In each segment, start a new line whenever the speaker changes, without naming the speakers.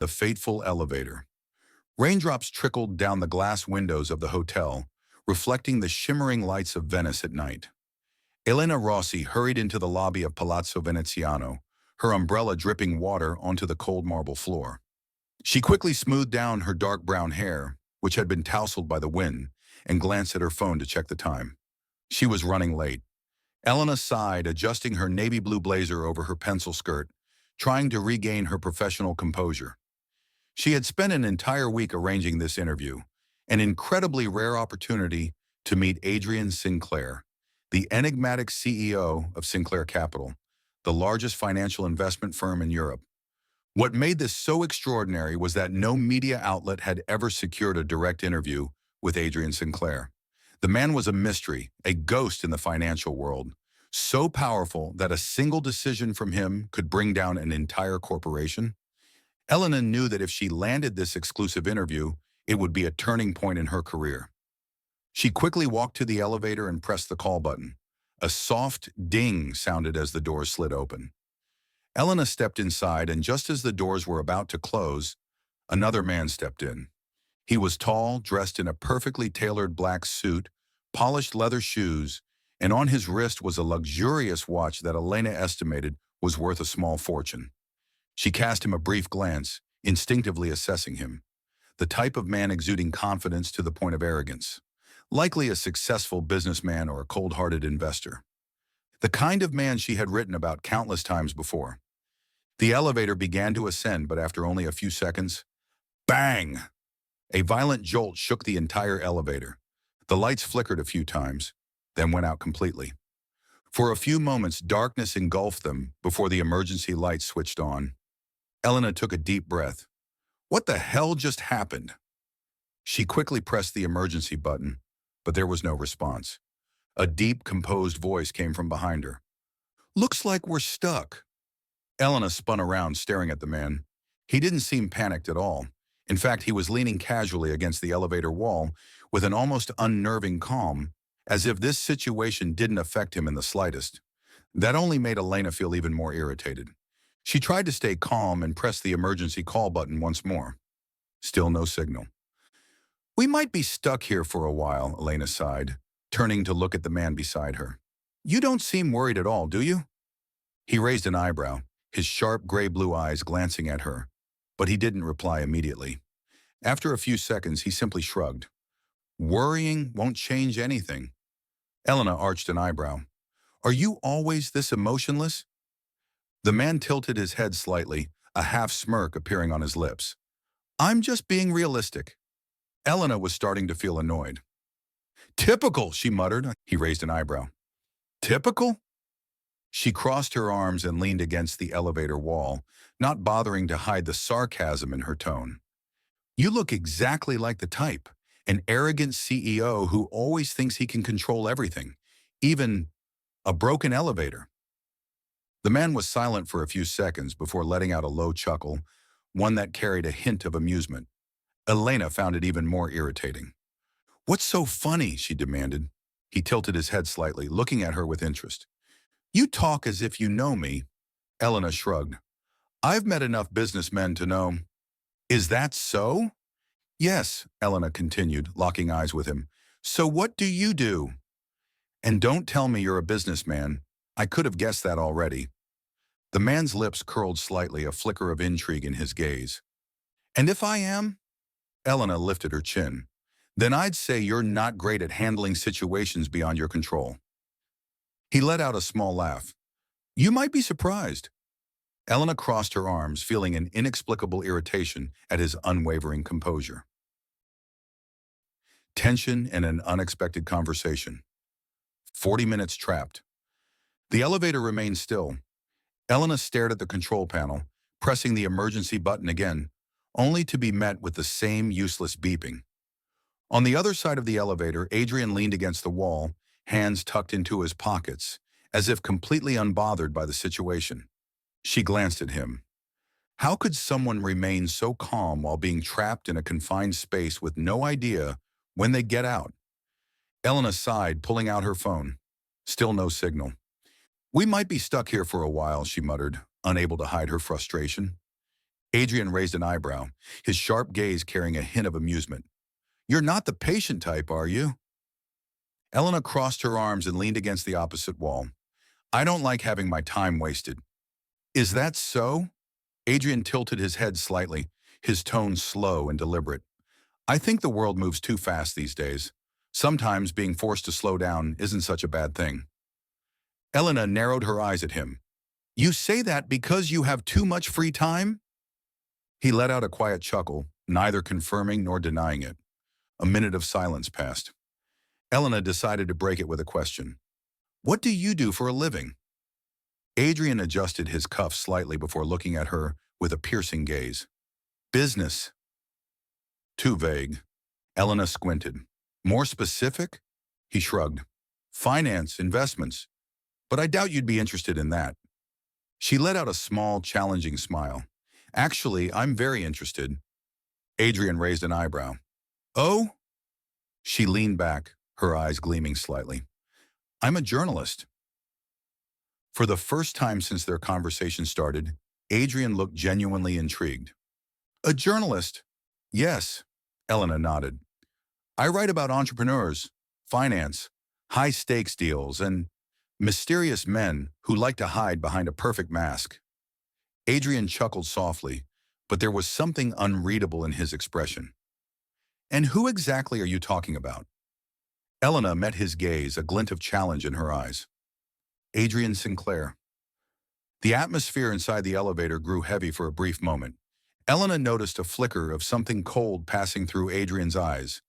The fateful elevator. Raindrops trickled down the glass windows of the hotel, reflecting the shimmering lights of Venice at night. Elena Rossi hurried into the lobby of Palazzo Veneziano, her umbrella dripping water onto the cold marble floor. She quickly smoothed down her dark brown hair, which had been tousled by the wind, and glanced at her phone to check the time. She was running late. Elena sighed, adjusting her navy blue blazer over her pencil skirt, trying to regain her professional composure. She had spent an entire week arranging this interview, an incredibly rare opportunity to meet Adrian Sinclair, the enigmatic CEO of Sinclair Capital, the largest financial investment firm in Europe. What made this so extraordinary was that no media outlet had ever secured a direct interview with Adrian Sinclair. The man was a mystery, a ghost in the financial world, so powerful that a single decision from him could bring down an entire corporation. Elena knew that if she landed this exclusive interview, it would be a turning point in her career. She quickly walked to the elevator and pressed the call button. A soft ding sounded as the doors slid open. Elena stepped inside, and just as the doors were about to close, another man stepped in. He was tall, dressed in a perfectly tailored black suit, polished leather shoes, and on his wrist was a luxurious watch that Elena estimated was worth a small fortune. She cast him a brief glance, instinctively assessing him. The type of man exuding confidence to the point of arrogance. Likely a successful businessman or a cold-hearted investor. The kind of man she had written about countless times before. The elevator began to ascend, but after only a few seconds, bang! A violent jolt shook the entire elevator. The lights flickered a few times, then went out completely. For a few moments, darkness engulfed them before the emergency lights switched on. Elena took a deep breath. What the hell just happened? She quickly pressed the emergency button, but there was no response. A deep, composed voice came from behind her. Looks like we're stuck. Elena spun around, staring at the man. He didn't seem panicked at all. In fact, he was leaning casually against the elevator wall with an almost unnerving calm, as if this situation didn't affect him in the slightest. That only made Elena feel even more irritated. She tried to stay calm and pressed the emergency call button once more. Still no signal. We might be stuck here for a while, Elena sighed, turning to look at the man beside her. You don't seem worried at all, do you? He raised an eyebrow, his sharp gray-blue eyes glancing at her, but he didn't reply immediately. After a few seconds, he simply shrugged. Worrying won't change anything. Elena arched an eyebrow. Are you always this emotionless? The man tilted his head slightly, a half smirk appearing on his lips. I'm just being realistic. Elena was starting to feel annoyed. Typical, she muttered. He raised an eyebrow. Typical? She crossed her arms and leaned against the elevator wall, not bothering to hide the sarcasm in her tone. You look exactly like the type, an arrogant CEO who always thinks he can control everything, even a broken elevator. The man was silent for a few seconds before letting out a low chuckle, one that carried a hint of amusement. Elena found it even more irritating. What's so funny? She demanded. He tilted his head slightly, looking at her with interest. You talk as if you know me. Elena shrugged. I've met enough businessmen to know. Is that so? Yes, Elena continued, locking eyes with him. So what do you do? And don't tell me you're a businessman. I could have guessed that already. The man's lips curled slightly, a flicker of intrigue in his gaze. And if I am? Elena lifted her chin. Then I'd say you're not great at handling situations beyond your control. He let out a small laugh. You might be surprised. Elena crossed her arms, feeling an inexplicable irritation at his unwavering composure. Tension and an unexpected conversation. 40 minutes trapped. The elevator remained still. Elena stared at the control panel, pressing the emergency button again, only to be met with the same useless beeping. On the other side of the elevator, Adrian leaned against the wall, hands tucked into his pockets, as if completely unbothered by the situation. She glanced at him. How could someone remain so calm while being trapped in a confined space with no idea when they get out? Elena sighed, pulling out her phone. Still no signal. We might be stuck here for a while, she muttered, unable to hide her frustration. Adrian raised an eyebrow, his sharp gaze carrying a hint of amusement. You're not the patient type, are you? Elena crossed her arms and leaned against the opposite wall. I don't like having my time wasted. Is that so? Adrian tilted his head slightly, his tone slow and deliberate. I think the world moves too fast these days. Sometimes being forced to slow down isn't such a bad thing. Elena narrowed her eyes at him. You say that because you have too much free time? He let out a quiet chuckle, neither confirming nor denying it. A minute of silence passed. Elena decided to break it with a question. What do you do for a living? Adrian adjusted his cuff slightly before looking at her with a piercing gaze. Business. Too vague. Elena squinted. More specific? He shrugged. Finance, investments. But I doubt you'd be interested in that. She let out a small, challenging smile. Actually, I'm very interested. Adrian raised an eyebrow. Oh? She leaned back, her eyes gleaming slightly. I'm a journalist. For the first time since their conversation started, Adrian looked genuinely intrigued. A journalist? Yes, Elena nodded. I write about entrepreneurs, finance, high-stakes deals, and mysterious men who like to hide behind a perfect mask. Adrian chuckled softly, but there was something unreadable in his expression. And who exactly are you talking about? Elena met his gaze, a glint of challenge in her eyes. Adrian Sinclair. The atmosphere inside the elevator grew heavy for a brief moment. Elena noticed a flicker of something cold passing through Adrian's eyes,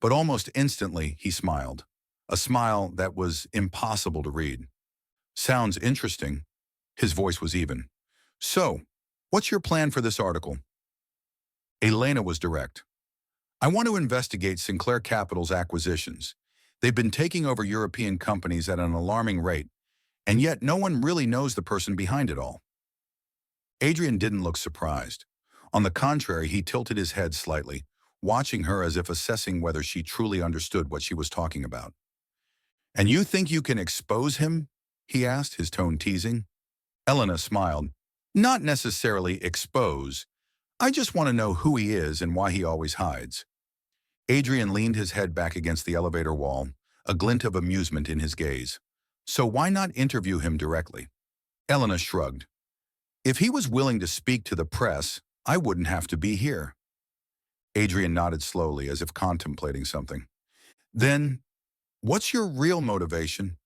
but almost instantly he smiled. A smile that was impossible to read. Sounds interesting. His voice was even. So, what's your plan for this article? Elena was direct. I want to investigate Sinclair Capital's acquisitions. They've been taking over European companies at an alarming rate, and yet no one really knows the person behind it all. Adrian didn't look surprised. On the contrary, he tilted his head slightly, watching her as if assessing whether she truly understood what she was talking about. And you think you can expose him? He asked, his tone teasing. Elena smiled. Not necessarily expose. I just want to know who he is and why he always hides. Adrian leaned his head back against the elevator wall, a glint of amusement in his gaze. So why not interview him directly? Elena shrugged. If he was willing to speak to the press, I wouldn't have to be here. Adrian nodded slowly, as if contemplating something. Then, what's your real motivation?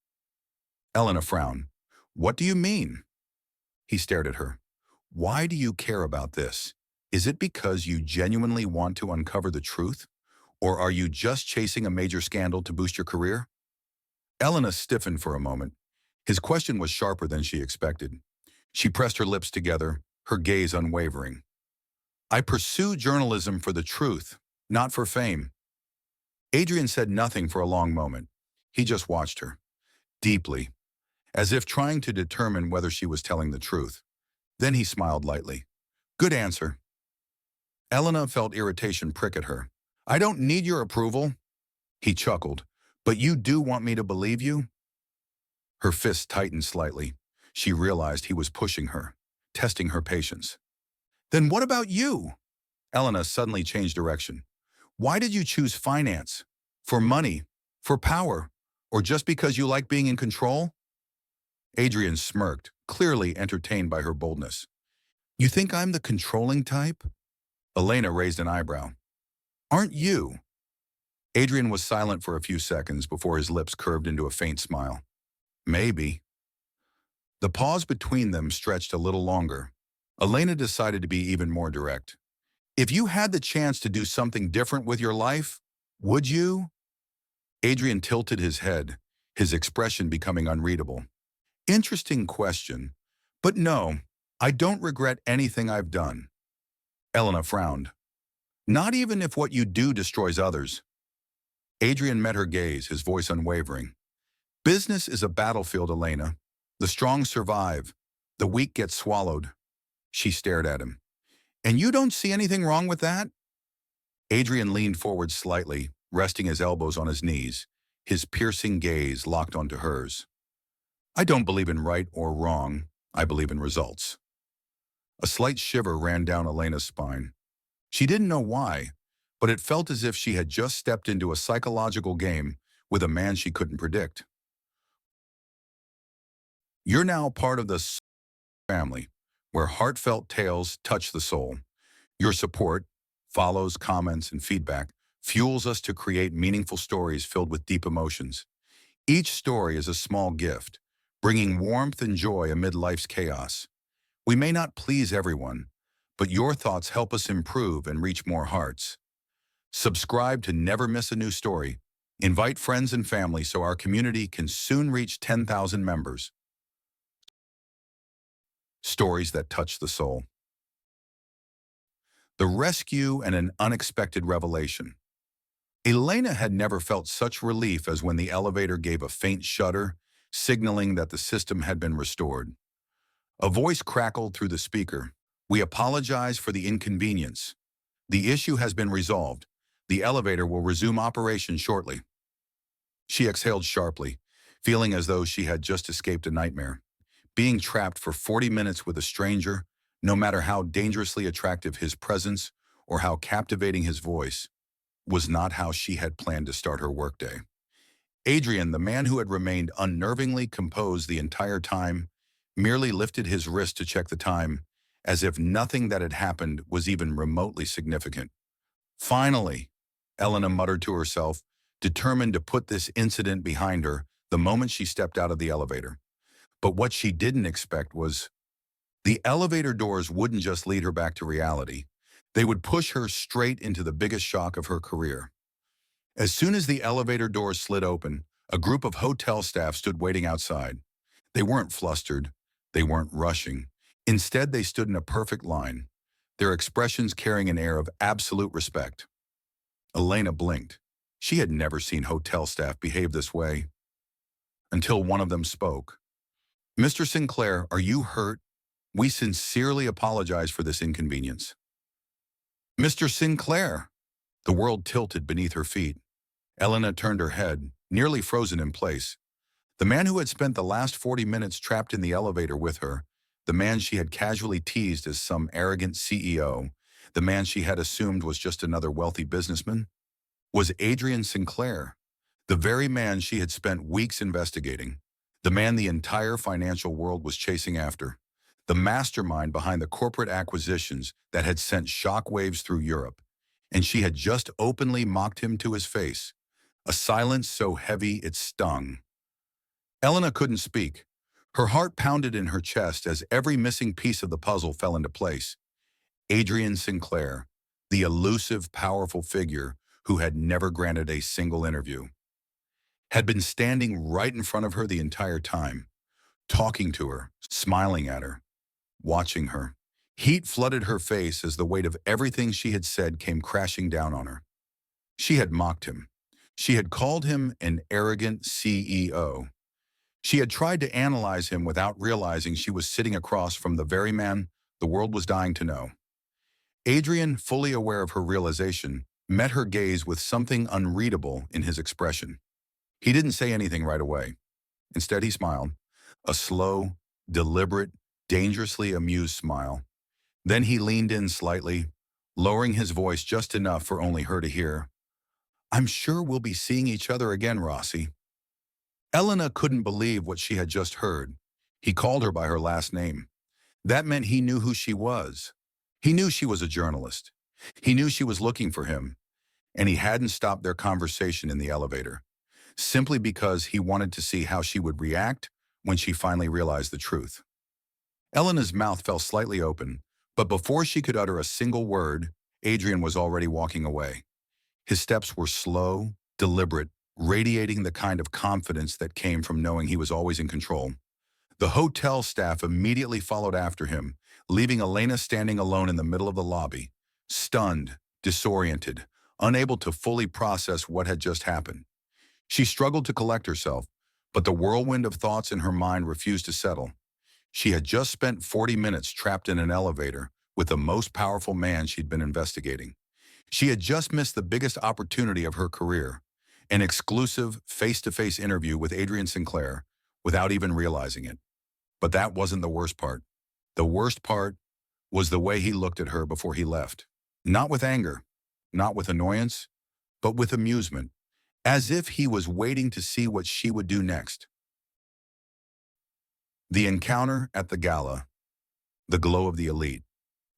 Elena frowned. What do you mean? He stared at her. Why do you care about this? Is it because you genuinely want to uncover the truth? Or are you just chasing a major scandal to boost your career? Elena stiffened for a moment. His question was sharper than she expected. She pressed her lips together, her gaze unwavering. I pursue journalism for the truth, not for fame. Adrian said nothing for a long moment. He just watched her, deeply, as if trying to determine whether she was telling the truth. Then he smiled lightly. Good answer. Elena felt irritation prick at her. I don't need your approval. He chuckled. But you do want me to believe you? Her fist tightened slightly. She realized he was pushing her, testing her patience. Then what about you? Elena suddenly changed direction. Why did you choose finance? For money? For power? Or just because you like being in control? Adrian smirked, clearly entertained by her boldness. You think I'm the controlling type? Elena raised an eyebrow. Aren't you? Adrian was silent for a few seconds before his lips curved into a faint smile. Maybe. The pause between them stretched a little longer. Elena decided to be even more direct. If you had the chance to do something different with your life, would you? Adrian tilted his head, his expression becoming unreadable. Interesting question. But no, I don't regret anything I've done. Elena frowned. Not even if what you do destroys others. Adrian met her gaze, his voice unwavering. Business is a battlefield, Elena. The strong survive. The weak get swallowed. She stared at him. And you don't see anything wrong with that? Adrian leaned forward slightly, resting his elbows on his knees, his piercing gaze locked onto hers. I don't believe in right or wrong. I believe in results. A slight shiver ran down Elena's spine. She didn't know why, but it felt as if she had just stepped into a psychological game with a man she couldn't predict. You're now part of the family, where heartfelt tales touch the soul. Your support, follows, comments, and feedback fuels us to create meaningful stories filled with deep emotions. Each story is a small gift, bringing warmth and joy amid life's chaos. We may not please everyone, but your thoughts help us improve and reach more hearts. Subscribe to never miss a new story. Invite friends and family so our community can soon reach 10,000 members. Stories that touch the soul. The rescue and an unexpected revelation. Elena had never felt such relief as when the elevator gave a faint shudder, signaling that the system had been restored. A voice crackled through the speaker. "We apologize for the inconvenience. The issue has been resolved. The elevator will resume operation shortly." She exhaled sharply, feeling as though she had just escaped a nightmare. Being trapped for 40 minutes with a stranger, no matter how dangerously attractive his presence or how captivating his voice, was not how she had planned to start her workday. Adrian, the man who had remained unnervingly composed the entire time, merely lifted his wrist to check the time, as if nothing that had happened was even remotely significant. "Finally," Elena muttered to herself, determined to put this incident behind her the moment she stepped out of the elevator. But what she didn't expect was the elevator doors wouldn't just lead her back to reality. They would push her straight into the biggest shock of her career. As soon as the elevator doors slid open, a group of hotel staff stood waiting outside. They weren't flustered. They weren't rushing. Instead, they stood in a perfect line, their expressions carrying an air of absolute respect. Elena blinked. She had never seen hotel staff behave this way, until one of them spoke. "Mr. Sinclair, are you hurt? We sincerely apologize for this inconvenience." "Mr. Sinclair!" The world tilted beneath her feet. Elena turned her head, nearly frozen in place. The man who had spent the last 40 minutes trapped in the elevator with her, the man she had casually teased as some arrogant CEO, the man she had assumed was just another wealthy businessman, was Adrian Sinclair, the very man she had spent weeks investigating, the man the entire financial world was chasing after, the mastermind behind the corporate acquisitions that had sent shockwaves through Europe, and she had just openly mocked him to his face, a silence so heavy it stung. Elena couldn't speak. Her heart pounded in her chest as every missing piece of the puzzle fell into place. Adrian Sinclair, the elusive, powerful figure who had never granted a single interview, had been standing right in front of her the entire time, talking to her, smiling at her, watching her. Heat flooded her face as the weight of everything she had said came crashing down on her. She had mocked him. She had called him an arrogant CEO. She had tried to analyze him without realizing she was sitting across from the very man the world was dying to know. Adrian, fully aware of her realization, met her gaze with something unreadable in his expression. He didn't say anything right away. Instead, he smiled, a slow, deliberate, dangerously amused smile. Then he leaned in slightly, lowering his voice just enough for only her to hear. "I'm sure we'll be seeing each other again, Rossi." Elena couldn't believe what she had just heard. He called her by her last name. That meant he knew who she was. He knew she was a journalist. He knew she was looking for him, and he hadn't stopped their conversation in the elevator, simply because he wanted to see how she would react when she finally realized the truth. Elena's mouth fell slightly open, but before she could utter a single word, Adrian was already walking away. His steps were slow, deliberate, radiating the kind of confidence that came from knowing he was always in control. The hotel staff immediately followed after him, leaving Elena standing alone in the middle of the lobby, stunned, disoriented, unable to fully process what had just happened. She struggled to collect herself, but the whirlwind of thoughts in her mind refused to settle. She had just spent 40 minutes trapped in an elevator with the most powerful man she'd been investigating. She had just missed the biggest opportunity of her career, an exclusive face-to-face interview with Adrian Sinclair, without even realizing it. But that wasn't the worst part. The worst part was the way he looked at her before he left. Not with anger, not with annoyance, but with amusement, as if he was waiting to see what she would do next. The encounter at the gala, the glow of the elite.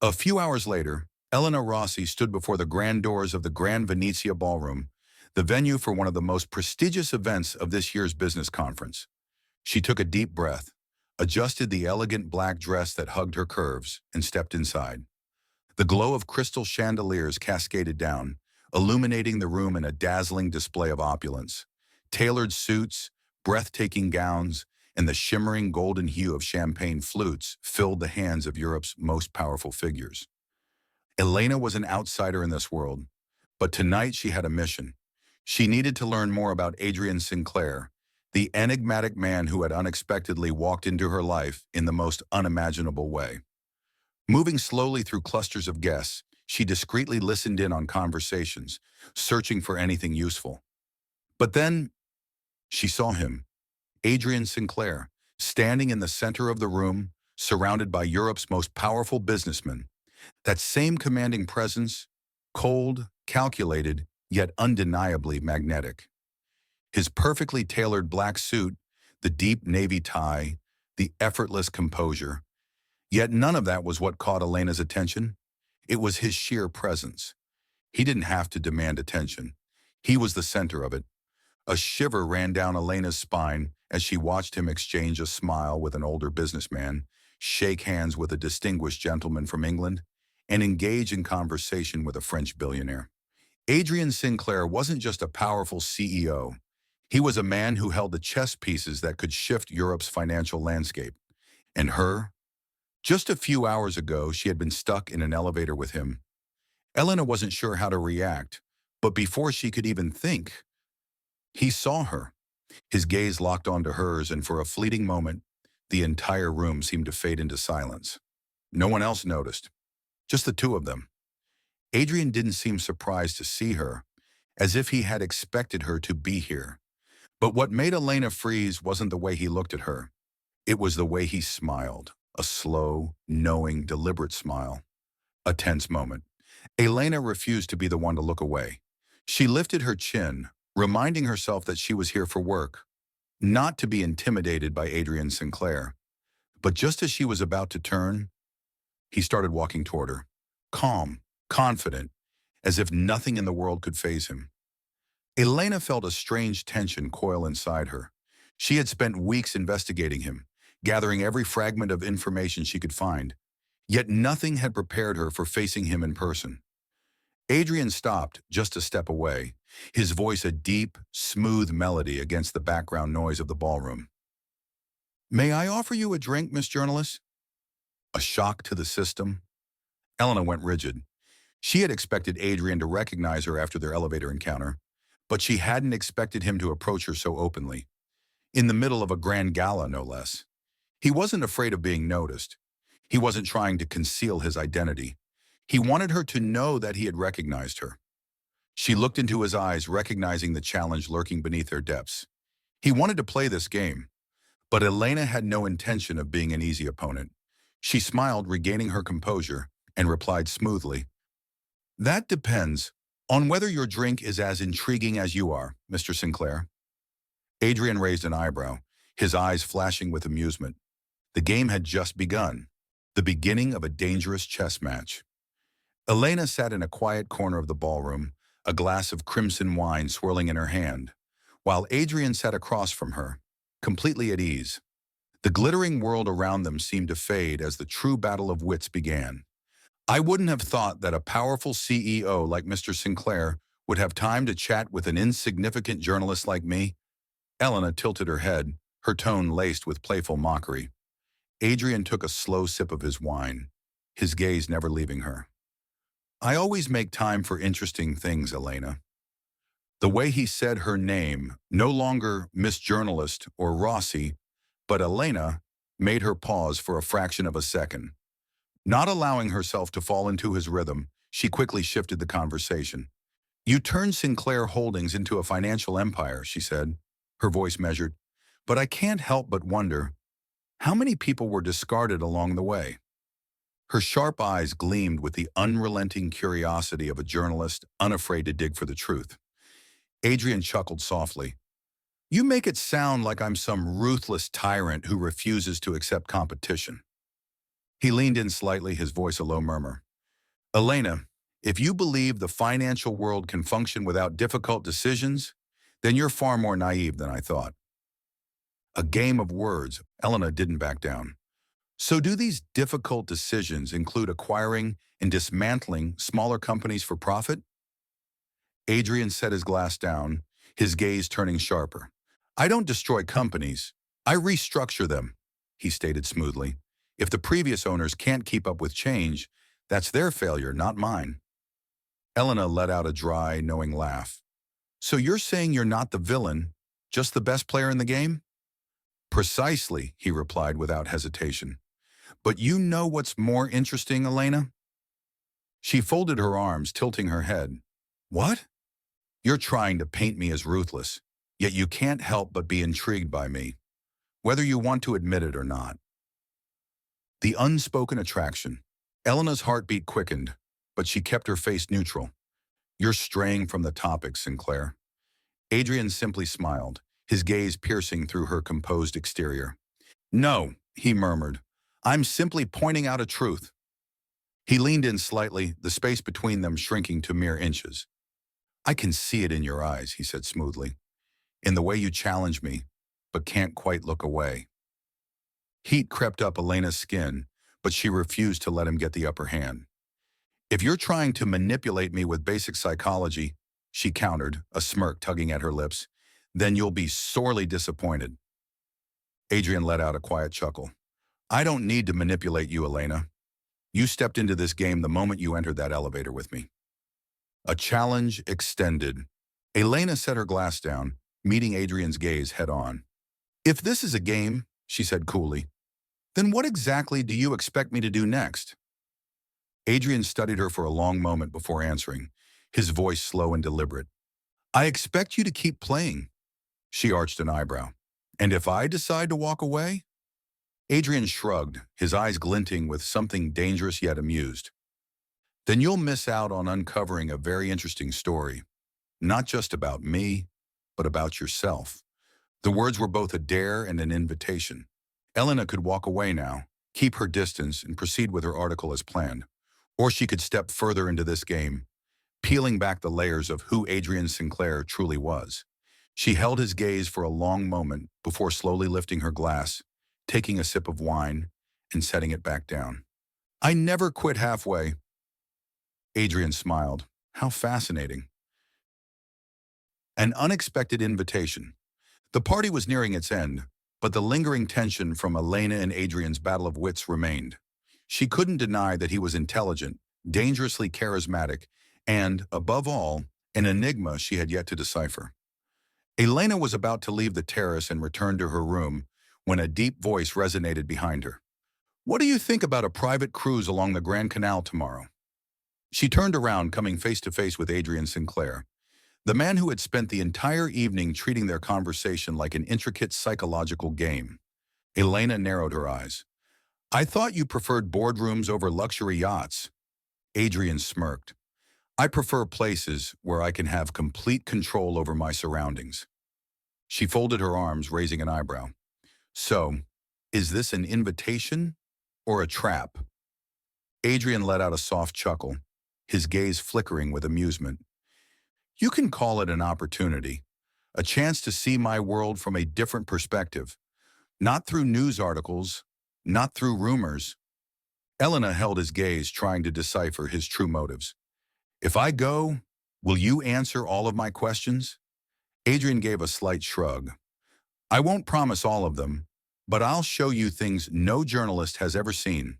A few hours later, Elena Rossi stood before the grand doors of the Grand Venezia Ballroom, the venue for one of the most prestigious events of this year's business conference. She took a deep breath, adjusted the elegant black dress that hugged her curves, and stepped inside. The glow of crystal chandeliers cascaded down, illuminating the room in a dazzling display of opulence. Tailored suits, breathtaking gowns, and the shimmering golden hue of champagne flutes filled the hands of Europe's most powerful figures. Elena was an outsider in this world, but tonight she had a mission. She needed to learn more about Adrian Sinclair, the enigmatic man who had unexpectedly walked into her life in the most unimaginable way. Moving slowly through clusters of guests, she discreetly listened in on conversations, searching for anything useful. But then she saw him, Adrian Sinclair, standing in the center of the room, surrounded by Europe's most powerful businessmen. That same commanding presence, cold, calculated, yet undeniably magnetic. His perfectly tailored black suit, the deep navy tie, the effortless composure. Yet none of that was what caught Elena's attention. It was his sheer presence. He didn't have to demand attention. He was the center of it. A shiver ran down Elena's spine as she watched him exchange a smile with an older businessman, shake hands with a distinguished gentleman from England, and engage in conversation with a French billionaire. Adrian Sinclair wasn't just a powerful CEO. He was a man who held the chess pieces that could shift Europe's financial landscape. And her? Just a few hours ago, she had been stuck in an elevator with him. Elena wasn't sure how to react, but before she could even think, he saw her. His gaze locked onto hers, and for a fleeting moment, the entire room seemed to fade into silence. No one else noticed, just the two of them. Adrian didn't seem surprised to see her, as if he had expected her to be here. But what made Elena freeze wasn't the way he looked at her. It was the way he smiled, a slow, knowing, deliberate smile. A tense moment. Elena refused to be the one to look away. She lifted her chin, reminding herself that she was here for work, not to be intimidated by Adrian Sinclair. But just as she was about to turn, he started walking toward her, calm, confident, as if nothing in the world could faze him. Elena felt a strange tension coil inside her. She had spent weeks investigating him, gathering every fragment of information she could find, yet nothing had prepared her for facing him in person. Adrian stopped just a step away, his voice a deep, smooth melody against the background noise of the ballroom. "May I offer you a drink, Miss Journalist?" A shock to the system. Elena went rigid. She had expected Adrian to recognize her after their elevator encounter, but she hadn't expected him to approach her so openly. In the middle of a grand gala, no less. He wasn't afraid of being noticed. He wasn't trying to conceal his identity. He wanted her to know that he had recognized her. She looked into his eyes, recognizing the challenge lurking beneath their depths. He wanted to play this game, but Elena had no intention of being an easy opponent. She smiled, regaining her composure, and replied smoothly, "That depends on whether your drink is as intriguing as you are, Mr. Sinclair." Adrian raised an eyebrow, his eyes flashing with amusement. The game had just begun, the beginning of a dangerous chess match. Elena sat in a quiet corner of the ballroom, a glass of crimson wine swirling in her hand, while Adrian sat across from her, completely at ease. The glittering world around them seemed to fade as the true battle of wits began. "I wouldn't have thought that a powerful CEO like Mr. Sinclair would have time to chat with an insignificant journalist like me." Elena tilted her head, her tone laced with playful mockery. Adrian took a slow sip of his wine, his gaze never leaving her. "I always make time for interesting things, Elena." The way he said her name, no longer Miss Journalist or Rossi, but Elena, made her pause for a fraction of a second. Not allowing herself to fall into his rhythm, she quickly shifted the conversation. "You turned Sinclair Holdings into a financial empire," she said, her voice measured. "But I can't help but wonder, how many people were discarded along the way?" Her sharp eyes gleamed with the unrelenting curiosity of a journalist unafraid to dig for the truth. Adrian chuckled softly. You make it sound like I'm some ruthless tyrant who refuses to accept competition. He leaned in slightly, his voice a low murmur. Elena, if you believe the financial world can function without difficult decisions, then you're far more naive than I thought. A game of words. Elena didn't back down. So do these difficult decisions include acquiring and dismantling smaller companies for profit? Adrian set his glass down, his gaze turning sharper. I don't destroy companies. I restructure them, he stated smoothly. If the previous owners can't keep up with change, that's their failure, not mine. Elena let out a dry, knowing laugh. So you're saying you're not the villain, just the best player in the game? Precisely, he replied without hesitation. But you know what's more interesting, Elena? She folded her arms, tilting her head. What? You're trying to paint me as ruthless, yet you can't help but be intrigued by me, whether you want to admit it or not. The unspoken attraction. Elena's heartbeat quickened, but she kept her face neutral. You're straying from the topic, Sinclair. Adrian simply smiled, his gaze piercing through her composed exterior. No, he murmured. I'm simply pointing out a truth. He leaned in slightly, the space between them shrinking to mere inches. I can see it in your eyes, he said smoothly, in the way you challenge me, but can't quite look away. Heat crept up Elena's skin, but she refused to let him get the upper hand. If you're trying to manipulate me with basic psychology, she countered, a smirk tugging at her lips, then you'll be sorely disappointed. Adrian let out a quiet chuckle. I don't need to manipulate you, Elena. You stepped into this game the moment you entered that elevator with me. A challenge extended. Elena set her glass down, meeting Adrian's gaze head-on. If this is a game, she said coolly, then what exactly do you expect me to do next? Adrian studied her for a long moment before answering, his voice slow and deliberate. I expect you to keep playing. She arched an eyebrow. And if I decide to walk away? Adrian shrugged, his eyes glinting with something dangerous yet amused. Then you'll miss out on uncovering a very interesting story, not just about me, but about yourself. The words were both a dare and an invitation. Elena could walk away now, keep her distance, and proceed with her article as planned. Or she could step further into this game, peeling back the layers of who Adrian Sinclair truly was. She held his gaze for a long moment before slowly lifting her glass, taking a sip of wine, and setting it back down. I never quit halfway. Adrian smiled. How fascinating. An unexpected invitation. The party was nearing its end, but the lingering tension from Elena and Adrian's battle of wits remained. She couldn't deny that he was intelligent, dangerously charismatic, and, above all, an enigma she had yet to decipher. Elena was about to leave the terrace and return to her room when a deep voice resonated behind her. What do you think about a private cruise along the Grand Canal tomorrow? She turned around, coming face to face with Adrian Sinclair, the man who had spent the entire evening treating their conversation like an intricate psychological game. Elena narrowed her eyes. I thought you preferred boardrooms over luxury yachts. Adrian smirked. I prefer places where I can have complete control over my surroundings. She folded her arms, raising an eyebrow. So, is this an invitation or a trap? Adrian let out a soft chuckle, his gaze flickering with amusement. You can call it an opportunity, a chance to see my world from a different perspective, not through news articles, not through rumors. Elena held his gaze, trying to decipher his true motives. If I go, will you answer all of my questions? Adrian gave a slight shrug. I won't promise all of them, but I'll show you things no journalist has ever seen.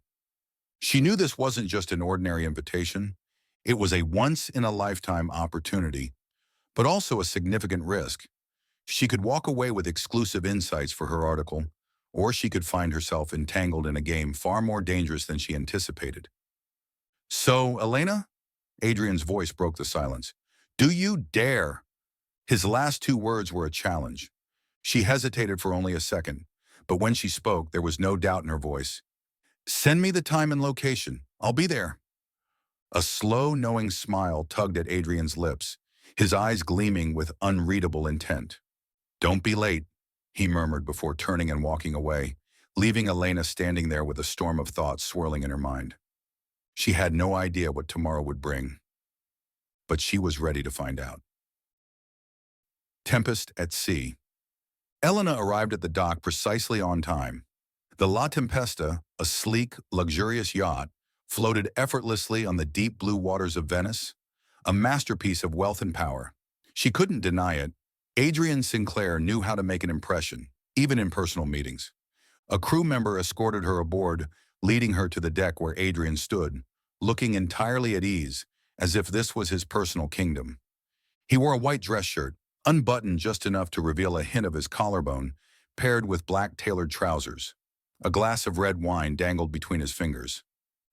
She knew this wasn't just an ordinary invitation. It was a once-in-a-lifetime opportunity, but also a significant risk. She could walk away with exclusive insights for her article, or she could find herself entangled in a game far more dangerous than she anticipated. So, Elena? Adrian's voice broke the silence. Do you dare? His last two words were a challenge. She hesitated for only a second, but when she spoke, there was no doubt in her voice. Send me the time and location. I'll be there. A slow, knowing smile tugged at Adrian's lips, his eyes gleaming with unreadable intent. Don't be late, he murmured before turning and walking away, leaving Elena standing there with a storm of thoughts swirling in her mind. She had no idea what tomorrow would bring, but she was ready to find out. Tempest at sea. Elena arrived at the dock precisely on time. The La Tempesta, a sleek, luxurious yacht, floated effortlessly on the deep blue waters of Venice, a masterpiece of wealth and power. She couldn't deny it. Adrian Sinclair knew how to make an impression, even in personal meetings. A crew member escorted her aboard, leading her to the deck where Adrian stood, looking entirely at ease, as if this was his personal kingdom. He wore a white dress shirt, unbuttoned just enough to reveal a hint of his collarbone, paired with black tailored trousers. A glass of red wine dangled between his fingers.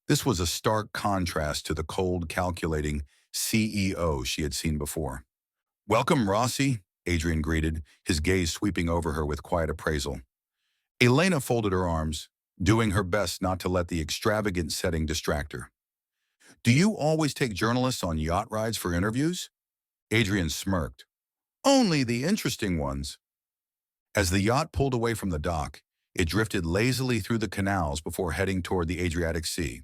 This was a stark contrast to the cold, calculating CEO she had seen before. "Welcome, Rossi," Adrian greeted, his gaze sweeping over her with quiet appraisal. Elena folded her arms, doing her best not to let the extravagant setting distract her. "Do you always take journalists on yacht rides for interviews?" Adrian smirked. "Only the interesting ones." As the yacht pulled away from the dock, it drifted lazily through the canals before heading toward the Adriatic Sea.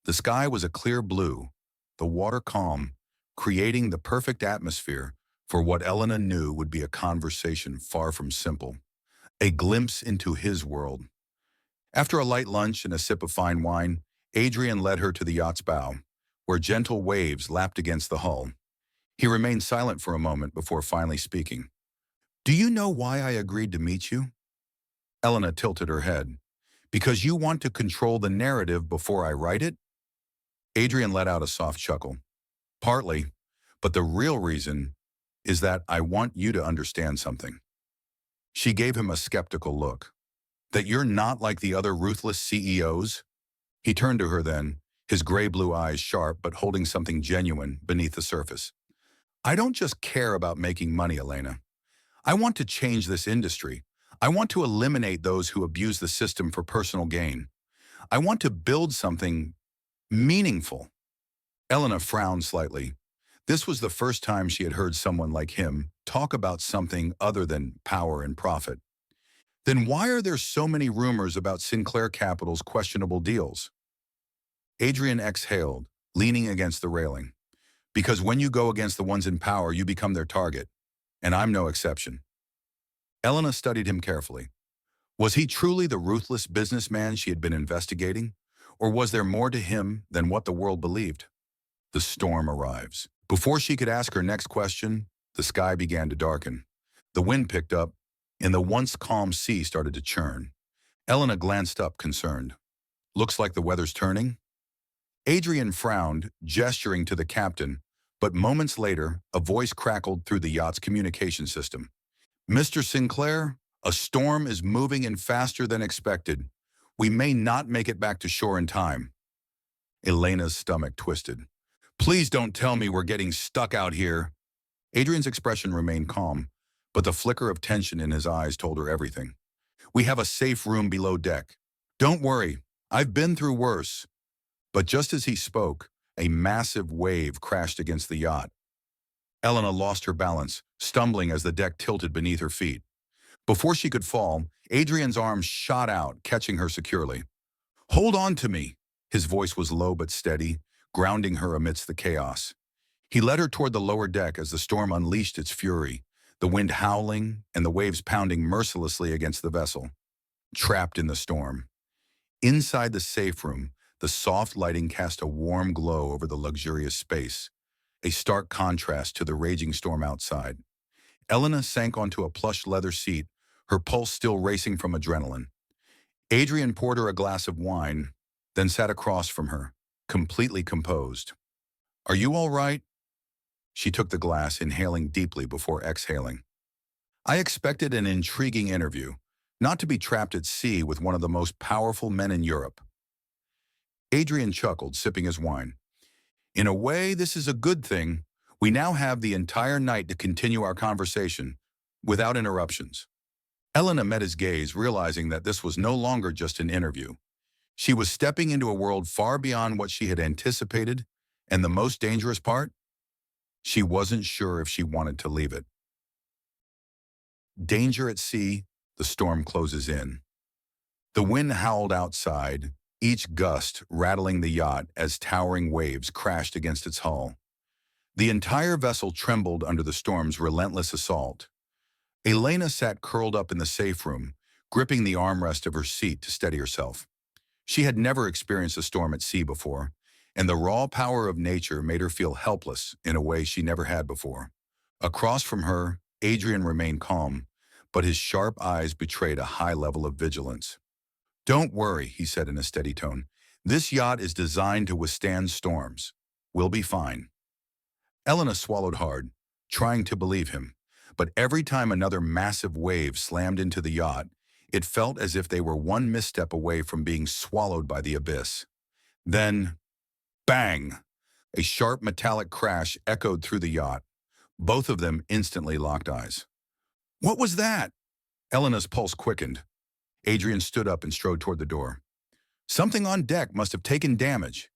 The sky was a clear blue, the water calm, creating the perfect atmosphere for what Elena knew would be a conversation far from simple, a glimpse into his world. After a light lunch and a sip of fine wine, Adrian led her to the yacht's bow, where gentle waves lapped against the hull. He remained silent for a moment before finally speaking. "Do you know why I agreed to meet you?" Elena tilted her head. "Because you want to control the narrative before I write it?" Adrian let out a soft chuckle. "Partly, but the real reason is that I want you to understand something." She gave him a skeptical look. "That you're not like the other ruthless CEOs?" He turned to her then, his gray-blue eyes sharp but holding something genuine beneath the surface. "I don't just care about making money, Elena. I want to change this industry. I want to eliminate those who abuse the system for personal gain. I want to build something meaningful." Elena frowned slightly. This was the first time she had heard someone like him talk about something other than power and profit. "Then why are there so many rumors about Sinclair Capital's questionable deals?" Adrian exhaled, leaning against the railing. "Because when you go against the ones in power, you become their target. And I'm no exception." Elena studied him carefully. Was he truly the ruthless businessman she had been investigating? Or was there more to him than what the world believed? The storm arrives. Before she could ask her next question, the sky began to darken. The wind picked up, and the once calm sea started to churn. Elena glanced up, concerned. "Looks like the weather's turning?" Adrian frowned, gesturing to the captain, but moments later, a voice crackled through the yacht's communication system. "Mr. Sinclair, a storm is moving in faster than expected. We may not make it back to shore in time." Elena's stomach twisted. "Please don't tell me we're getting stuck out here." Adrian's expression remained calm, but the flicker of tension in his eyes told her everything. "We have a safe room below deck. Don't worry, I've been through worse." But just as he spoke, a massive wave crashed against the yacht. Elena lost her balance, stumbling as the deck tilted beneath her feet. Before she could fall, Adrian's arms shot out, catching her securely. "Hold on to me." His voice was low but steady, grounding her amidst the chaos. He led her toward the lower deck as the storm unleashed its fury, the wind howling and the waves pounding mercilessly against the vessel. Trapped in the storm. Inside the safe room, the soft lighting cast a warm glow over the luxurious space, a stark contrast to the raging storm outside. Elena sank onto a plush leather seat, her pulse still racing from adrenaline. Adrian poured her a glass of wine, then sat across from her, completely composed. "Are you all right?" She took the glass, inhaling deeply before exhaling. "I expected an intriguing interview, not to be trapped at sea with one of the most powerful men in Europe." Adrian chuckled, sipping his wine. "In a way, this is a good thing. We now have the entire night to continue our conversation, without interruptions." Elena met his gaze, realizing that this was no longer just an interview. She was stepping into a world far beyond what she had anticipated, and the most dangerous part? She wasn't sure if she wanted to leave it. Danger at sea, the storm closes in. The wind howled outside, each gust rattling the yacht as towering waves crashed against its hull. The entire vessel trembled under the storm's relentless assault. Elena sat curled up in the safe room, gripping the armrest of her seat to steady herself. She had never experienced a storm at sea before, and the raw power of nature made her feel helpless in a way she never had before. Across from her, Adrian remained calm, but his sharp eyes betrayed a high level of vigilance. "Don't worry," he said in a steady tone. "This yacht is designed to withstand storms. We'll be fine." Elena swallowed hard, trying to believe him, but every time another massive wave slammed into the yacht, it felt as if they were one misstep away from being swallowed by the abyss. Then, bang! A sharp metallic crash echoed through the yacht. Both of them instantly locked eyes. "What was that?" Elena's pulse quickened. Adrian stood up and strode toward the door. "Something on deck must have taken damage."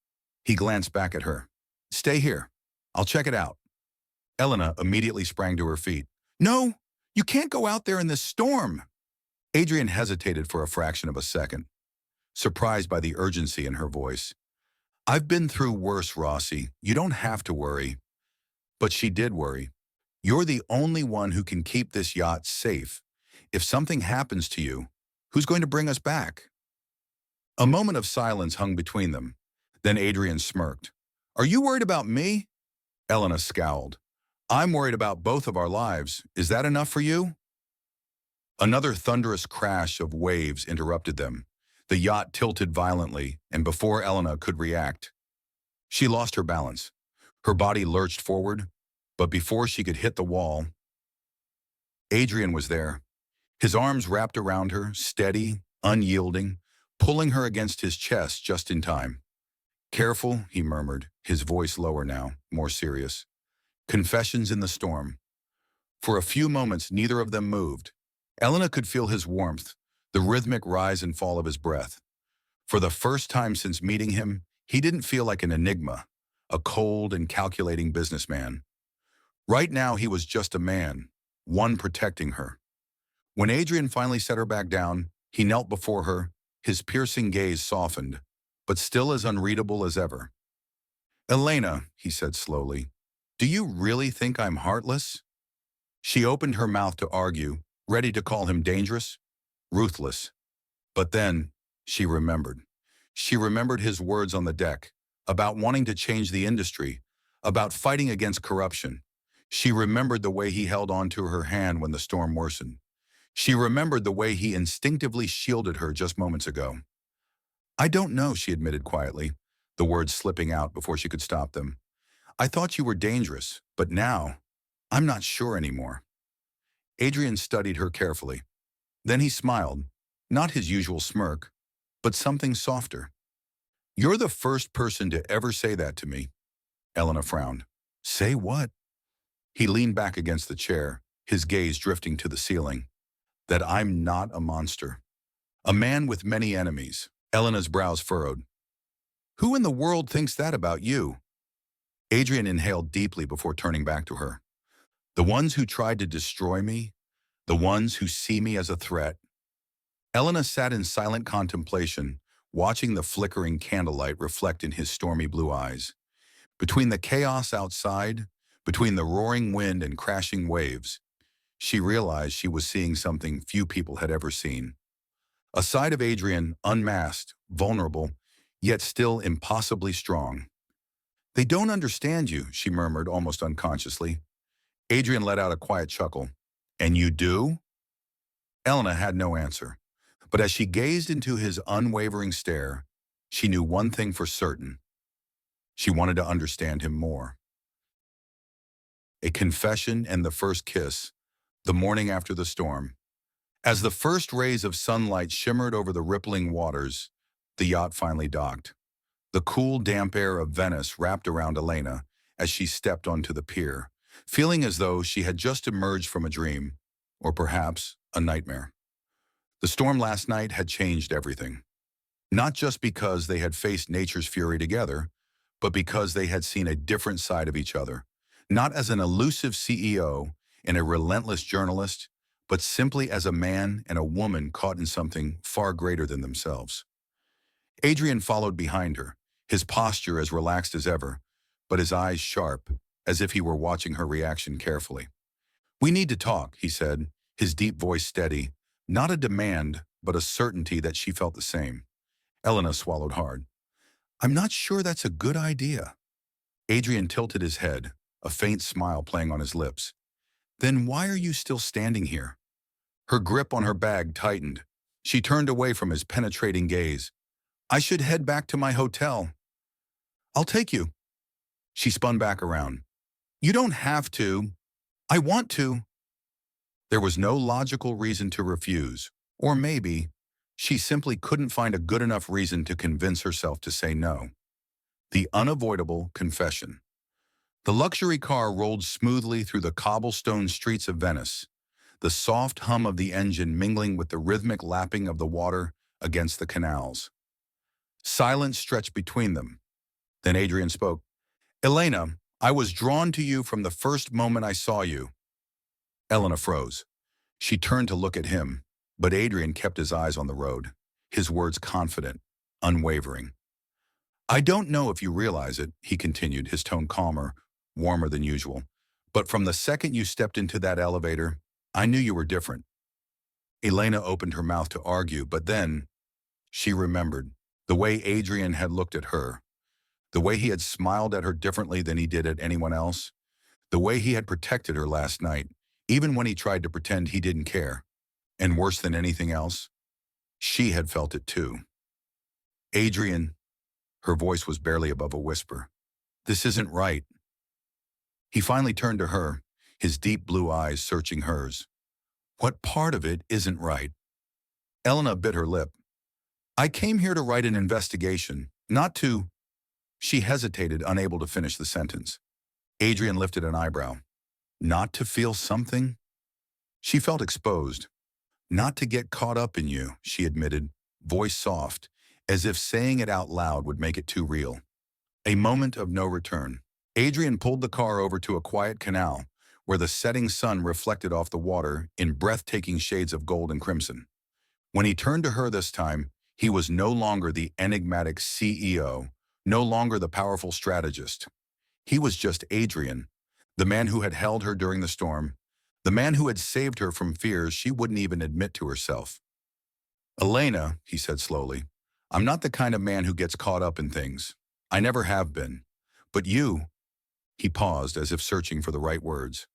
He glanced back at her. "Stay here. I'll check it out." Elena immediately sprang to her feet. "No, you can't go out there in this storm." Adrian hesitated for a fraction of a second, surprised by the urgency in her voice. "I've been through worse, Rossi. You don't have to worry." But she did worry. "You're the only one who can keep this yacht safe. If something happens to you, who's going to bring us back?" A moment of silence hung between them. Then Adrian smirked. "Are you worried about me?" Elena scowled. "I'm worried about both of our lives. Is that enough for you?" Another thunderous crash of waves interrupted them. The yacht tilted violently, and before Elena could react, she lost her balance. Her body lurched forward, but before she could hit the wall, Adrian was there. His arms wrapped around her, steady, unyielding, pulling her against his chest just in time. "Careful," he murmured, his voice lower now, more serious. "Confessions in the storm." For a few moments, neither of them moved. Elena could feel his warmth, the rhythmic rise and fall of his breath. For the first time since meeting him, he didn't feel like an enigma, a cold and calculating businessman. Right now, he was just a man, one protecting her. When Adrian finally set her back down, he knelt before her, his piercing gaze softened, but still as unreadable as ever. "Elena," he said slowly, "do you really think I'm heartless?" She opened her mouth to argue, ready to call him dangerous, ruthless. But then, she remembered. She remembered his words on the deck, about wanting to change the industry, about fighting against corruption. She remembered the way he held onto her hand when the storm worsened. She remembered the way he instinctively shielded her just moments ago. "I don't know," she admitted quietly, the words slipping out before she could stop them. "I thought you were dangerous, but now, I'm not sure anymore." Adrian studied her carefully. Then he smiled, not his usual smirk, but something softer. "You're the first person to ever say that to me." Elena frowned. "Say what?" He leaned back against the chair, his gaze drifting to the ceiling. "That I'm not a monster. A man with many enemies." Elena's brows furrowed. "Who in the world thinks that about you?" Adrian inhaled deeply before turning back to her. "The ones who tried to destroy me, the ones who see me as a threat." Elena sat in silent contemplation, watching the flickering candlelight reflect in his stormy blue eyes. Between the chaos outside, between the roaring wind and crashing waves, she realized she was seeing something few people had ever seen. A side of Adrian, unmasked, vulnerable, yet still impossibly strong. "They don't understand you," she murmured almost unconsciously. Adrian let out a quiet chuckle. "And you do?" Elena had no answer, but as she gazed into his unwavering stare, she knew one thing for certain. She wanted to understand him more. A confession and the first kiss, the morning after the storm. As the first rays of sunlight shimmered over the rippling waters, the yacht finally docked. The cool, damp air of Venice wrapped around Elena as she stepped onto the pier, feeling as though she had just emerged from a dream, or perhaps a nightmare. The storm last night had changed everything. Not just because they had faced nature's fury together, but because they had seen a different side of each other. Not as an elusive CEO and a relentless journalist, but simply as a man and a woman caught in something far greater than themselves. Adrian followed behind her, his posture as relaxed as ever, but his eyes sharp, as if he were watching her reaction carefully. "We need to talk," he said, his deep voice steady, not a demand, but a certainty that she felt the same. Elena swallowed hard. "I'm not sure that's a good idea." Adrian tilted his head, a faint smile playing on his lips. "Then why are you still standing here?" Her grip on her bag tightened. She turned away from his penetrating gaze. "I should head back to my hotel." "I'll take you." She spun back around. "You don't have to." "I want to." There was no logical reason to refuse, or maybe she simply couldn't find a good enough reason to convince herself to say no. The unavoidable confession. The luxury car rolled smoothly through the cobblestone streets of Venice, the soft hum of the engine mingling with the rhythmic lapping of the water against the canals. Silence stretched between them. Then Adrian spoke. "Elena, I was drawn to you from the first moment I saw you." Elena froze. She turned to look at him, but Adrian kept his eyes on the road, his words confident, unwavering. "I don't know if you realize it," he continued, his tone calmer, warmer than usual, "but from the second you stepped into that elevator, I knew you were different." Elena opened her mouth to argue, but then she remembered the way Adrian had looked at her, the way he had smiled at her differently than he did at anyone else, the way he had protected her last night, even when he tried to pretend he didn't care. And worse than anything else, she had felt it too. "Adrian," her voice was barely above a whisper, "this isn't right." He finally turned to her, his deep blue eyes searching hers. "What part of it isn't right?" Elena bit her lip. "I came here to write an investigation, not to—" She hesitated, unable to finish the sentence. Adrian lifted an eyebrow. "Not to feel something?" She felt exposed. "Not to get caught up in you," she admitted, voice soft, as if saying it out loud would make it too real. A moment of no return. Adrian pulled the car over to a quiet canal, where the setting sun reflected off the water in breathtaking shades of gold and crimson. When he turned to her this time, he was no longer the enigmatic CEO, no longer the powerful strategist. He was just Adrian, the man who had held her during the storm, the man who had saved her from fears she wouldn't even admit to herself. "Elena," he said slowly, "I'm not the kind of man who gets caught up in things. I never have been. But you—" He paused as if searching for the right words.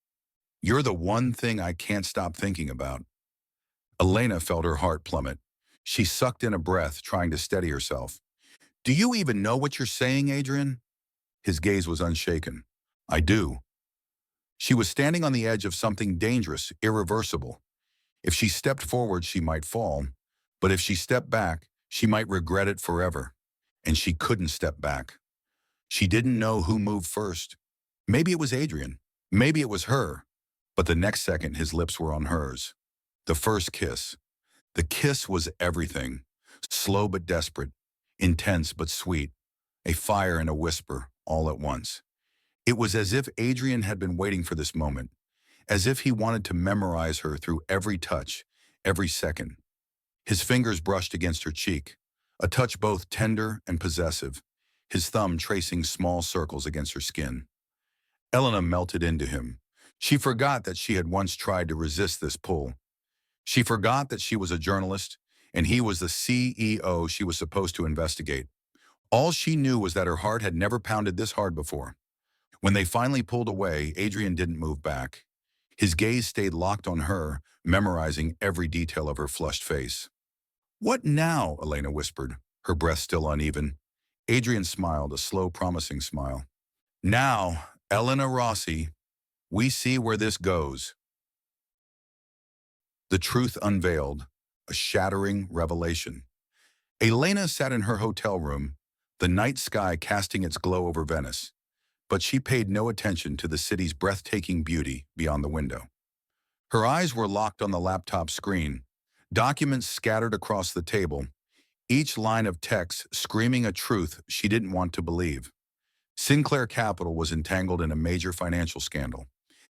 "You're the one thing I can't stop thinking about." Elena felt her heart plummet. She sucked in a breath, trying to steady herself. "Do you even know what you're saying, Adrian?" His gaze was unshaken. "I do." She was standing on the edge of something dangerous, irreversible. If she stepped forward, she might fall. But if she stepped back, she might regret it forever. And she couldn't step back. She didn't know who moved first. Maybe it was Adrian. Maybe it was her. But the next second, his lips were on hers. The first kiss. The kiss was everything. Slow but desperate. Intense but sweet. A fire and a whisper, all at once. It was as if Adrian had been waiting for this moment, as if he wanted to memorize her through every touch, every second. His fingers brushed against her cheek, a touch both tender and possessive, his thumb tracing small circles against her skin. Elena melted into him. She forgot that she had once tried to resist this pull. She forgot that she was a journalist, and he was the CEO she was supposed to investigate. All she knew was that her heart had never pounded this hard before. When they finally pulled away, Adrian didn't move back. His gaze stayed locked on her, memorizing every detail of her flushed face. "What now?" Elena whispered, her breath still uneven. Adrian smiled, a slow, promising smile. "Now, Elena Rossi, we see where this goes." The truth unveiled, a shattering revelation. Elena sat in her hotel room, the night sky casting its glow over Venice. But she paid no attention to the city's breathtaking beauty beyond the window. Her eyes were locked on the laptop screen, documents scattered across the table, each line of text screaming a truth she didn't want to believe. Sinclair Capital was entangled in a major financial scandal.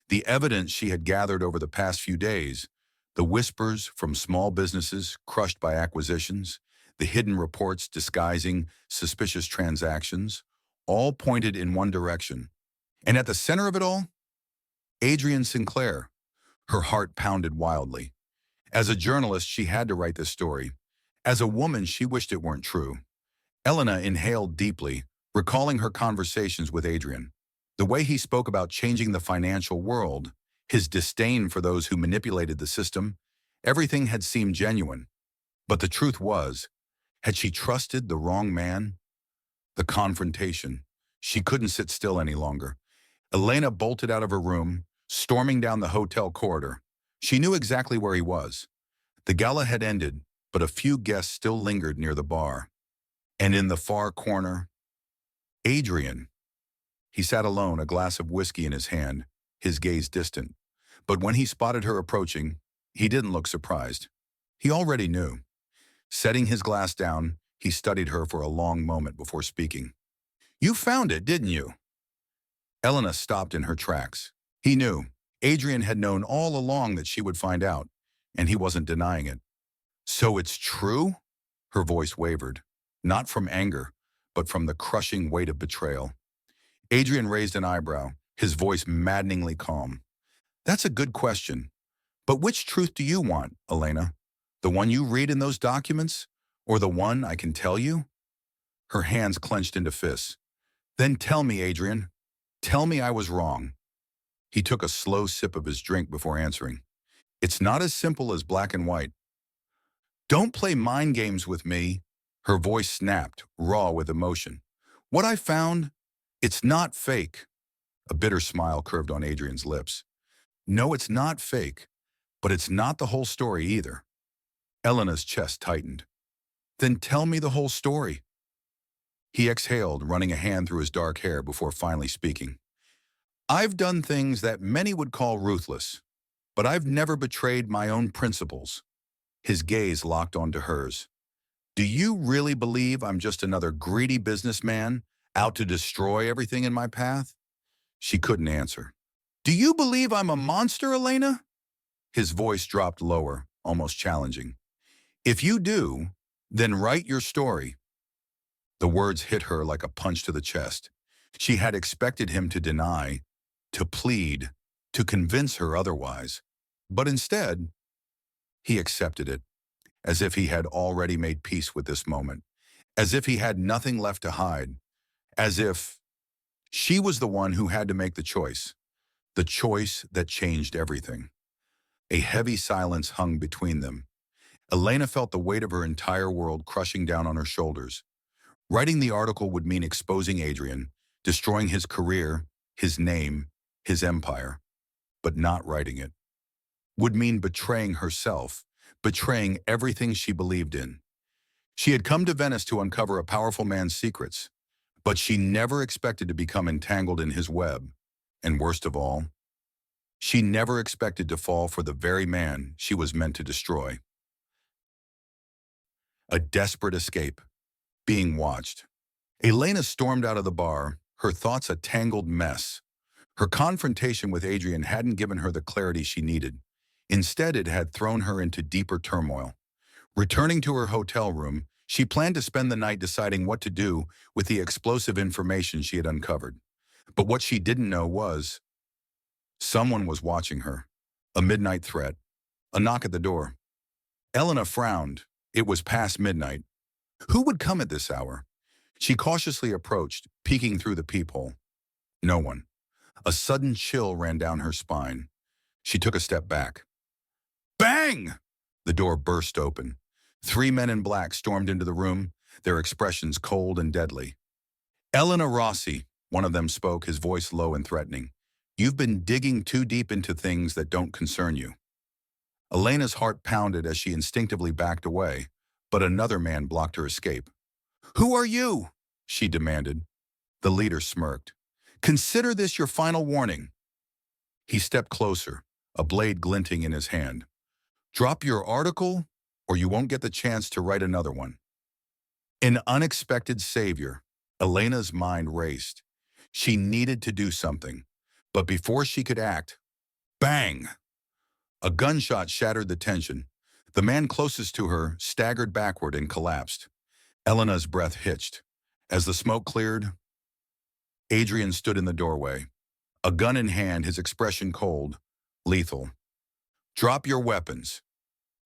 The evidence she had gathered over the past few days, the whispers from small businesses crushed by acquisitions, the hidden reports disguising suspicious transactions, all pointed in one direction. And at the center of it all, Adrienne Sinclair. Her heart pounded wildly. As a journalist, she had to write this story. As a woman, she wished it weren't true. Elena inhaled deeply, recalling her conversations with Adrian. The way he spoke about changing the financial world, his disdain for those who manipulated the system, everything had seemed genuine. But the truth was, had she trusted the wrong man? The confrontation. She couldn't sit still any longer. Elena bolted out of her room, storming down the hotel corridor. She knew exactly where he was. The gala had ended, but a few guests still lingered near the bar. And in the far corner, Adrian. He sat alone, a glass of whiskey in his hand, his gaze distant. But when he spotted her approaching, he didn't look surprised. He already knew. Setting his glass down, he studied her for a long moment before speaking. "You found it, didn't you?" Elena stopped in her tracks. He knew. Adrian had known all along that she would find out, and he wasn't denying it. "So it's true?" Her voice wavered, not from anger, but from the crushing weight of betrayal. Adrian raised an eyebrow, his voice maddeningly calm. "That's a good question. But which truth do you want, Elena? The one you read in those documents, or the one I can tell you?" Her hands clenched into fists. "Then tell me, Adrian. Tell me I was wrong." He took a slow sip of his drink before answering. "It's not as simple as black and white." "Don't play mind games with me." Her voice snapped, raw with emotion. "What I found, it's not fake." A bitter smile curved on Adrian's lips. "No, it's not fake, but it's not the whole story either." Elena's chest tightened. "Then tell me the whole story." He exhaled, running a hand through his dark hair before finally speaking. "I've done things that many would call ruthless, but I've never betrayed my own principles." His gaze locked onto hers. "Do you really believe I'm just another greedy businessman out to destroy everything in my path?" She couldn't answer. "Do you believe I'm a monster, Elena?" His voice dropped lower, almost challenging. "If you do, then write your story." The words hit her like a punch to the chest. She had expected him to deny, to plead, to convince her otherwise. But instead, he accepted it, as if he had already made peace with this moment, as if he had nothing left to hide, as if she was the one who had to make the choice that changed everything. A heavy silence hung between them. Elena felt the weight of her entire world crushing down on her shoulders. Writing the article would mean exposing Adrian, destroying his career, his name, his empire. But not writing it would mean betraying herself, betraying everything she believed in. She had come to Venice to uncover a powerful man's secrets, but she never expected to become entangled in his web. And worst of all, she never expected to fall for the very man she was meant to destroy. A desperate escape. Being watched. Elena stormed out of the bar, her thoughts a tangled mess. Her confrontation with Adrian hadn't given her the clarity she needed. Instead, it had thrown her into deeper turmoil. Returning to her hotel room, she planned to spend the night deciding what to do with the explosive information she had uncovered. But what she didn't know was, someone was watching her. A midnight threat. A knock at the door. Elena frowned. It was past midnight. Who would come at this hour? She cautiously approached, peeking through the peephole. No one. A sudden chill ran down her spine. She took a step back. Bang! The door burst open. 3 men in black stormed into the room, their expressions cold and deadly. "Elena Rossi," one of them spoke, his voice low and threatening. "You've been digging too deep into things that don't concern you." Elena's heart pounded as she instinctively backed away, but another man blocked her escape. "Who are you?" she demanded. The leader smirked. "Consider this your final warning." He stepped closer, a blade glinting in his hand. "Drop your article, or you won't get the chance to write another one." An unexpected savior. Elena's mind raced. She needed to do something. But before she could act, bang! A gunshot shattered the tension. The man closest to her staggered backward and collapsed. Elena's breath hitched. As the smoke cleared, Adrian stood in the doorway. A gun in hand, his expression cold, lethal. Drop your weapons.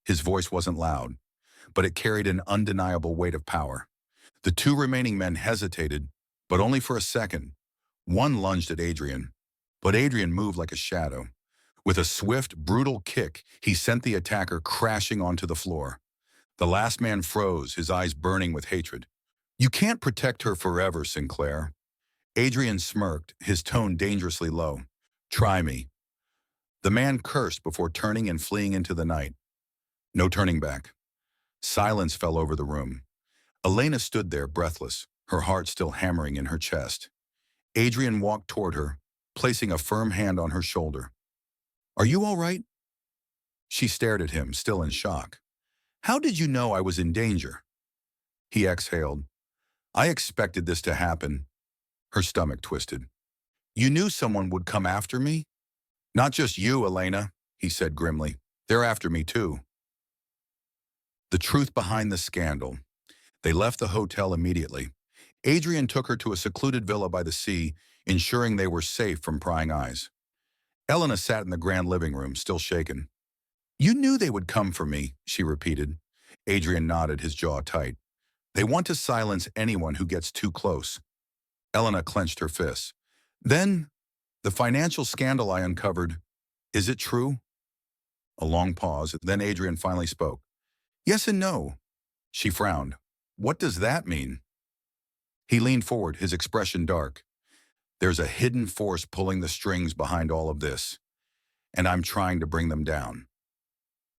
His voice wasn't loud, but it carried an undeniable weight of power. The two remaining men hesitated, but only for a second. One lunged at Adrian, but Adrian moved like a shadow. With a swift, brutal kick, he sent the attacker crashing onto the floor. The last man froze, his eyes burning with hatred. You can't protect her forever, Sinclair. Adrian smirked, his tone dangerously low. Try me. The man cursed before turning and fleeing into the night. No turning back. Silence fell over the room. Elena stood there, breathless, her heart still hammering in her chest. Adrian walked toward her, placing a firm hand on her shoulder. Are you all right? She stared at him, still in shock. How did you know I was in danger? He exhaled. I expected this to happen. Her stomach twisted. You knew someone would come after me? Not just you, Elena, he said grimly. They're after me too. The truth behind the scandal. They left the hotel immediately. Adrian took her to a secluded villa by the sea, ensuring they were safe from prying eyes. Elena sat in the grand living room, still shaken. You knew they would come for me, she repeated. Adrian nodded, his jaw tight. They want to silence anyone who gets too close. Elena clenched her fists. Then, the financial scandal I uncovered, is it true? A long pause, then Adrian finally spoke. Yes and no. She frowned. What does that mean? He leaned forward, his expression dark. There's a hidden force pulling the strings behind all of this, and I'm trying to bring them down.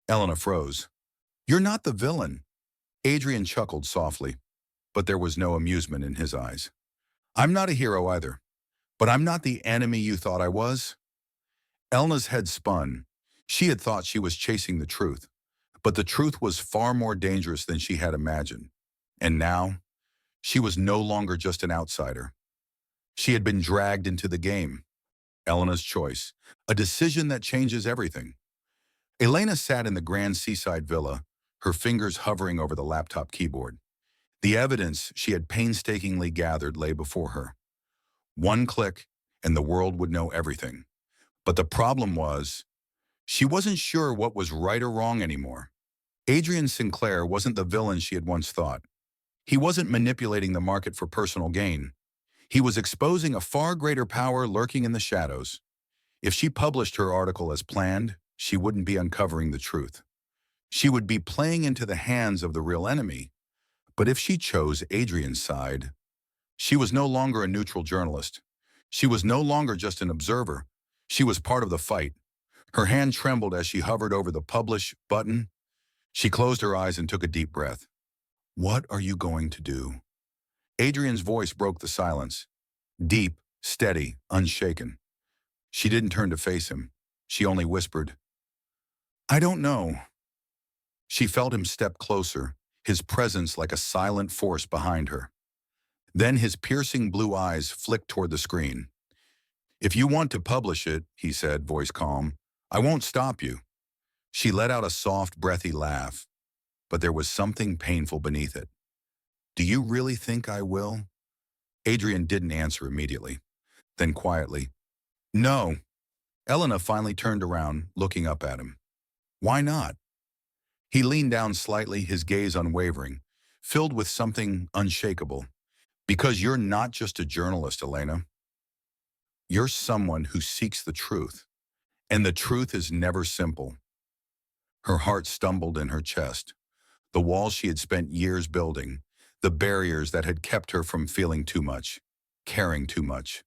Elena froze. You're not the villain. Adrian chuckled softly, but there was no amusement in his eyes. I'm not a hero either, but I'm not the enemy you thought I was. Elena's head spun. She had thought she was chasing the truth, but the truth was far more dangerous than she had imagined. And now, she was no longer just an outsider. She had been dragged into the game. Elena's choice, a decision that changes everything. Elena sat in the grand seaside villa, her fingers hovering over the laptop keyboard. The evidence she had painstakingly gathered lay before her. One click, and the world would know everything. But the problem was, she wasn't sure what was right or wrong anymore. Adrian Sinclair wasn't the villain she had once thought. He wasn't manipulating the market for personal gain. He was exposing a far greater power lurking in the shadows. If she published her article as planned, she wouldn't be uncovering the truth. She would be playing into the hands of the real enemy. But if she chose Adrian's side, she was no longer a neutral journalist. She was no longer just an observer. She was part of the fight. Her hand trembled as she hovered over the publish button. She closed her eyes and took a deep breath. What are you going to do? Adrian's voice broke the silence. Deep, steady, unshaken. She didn't turn to face him. She only whispered, I don't know. She felt him step closer, his presence like a silent force behind her. Then his piercing blue eyes flicked toward the screen. If you want to publish it, he said, voice calm, I won't stop you. She let out a soft, breathy laugh, but there was something painful beneath it. Do you really think I will? Adrian didn't answer immediately. Then quietly, no. Elena finally turned around, looking up at him. Why not? He leaned down slightly, his gaze unwavering, filled with something unshakable. Because you're not just a journalist, Elena. You're someone who seeks the truth. And the truth is never simple. Her heart stumbled in her chest. The walls she had spent years building, the barriers that had kept her from feeling too much, caring too much.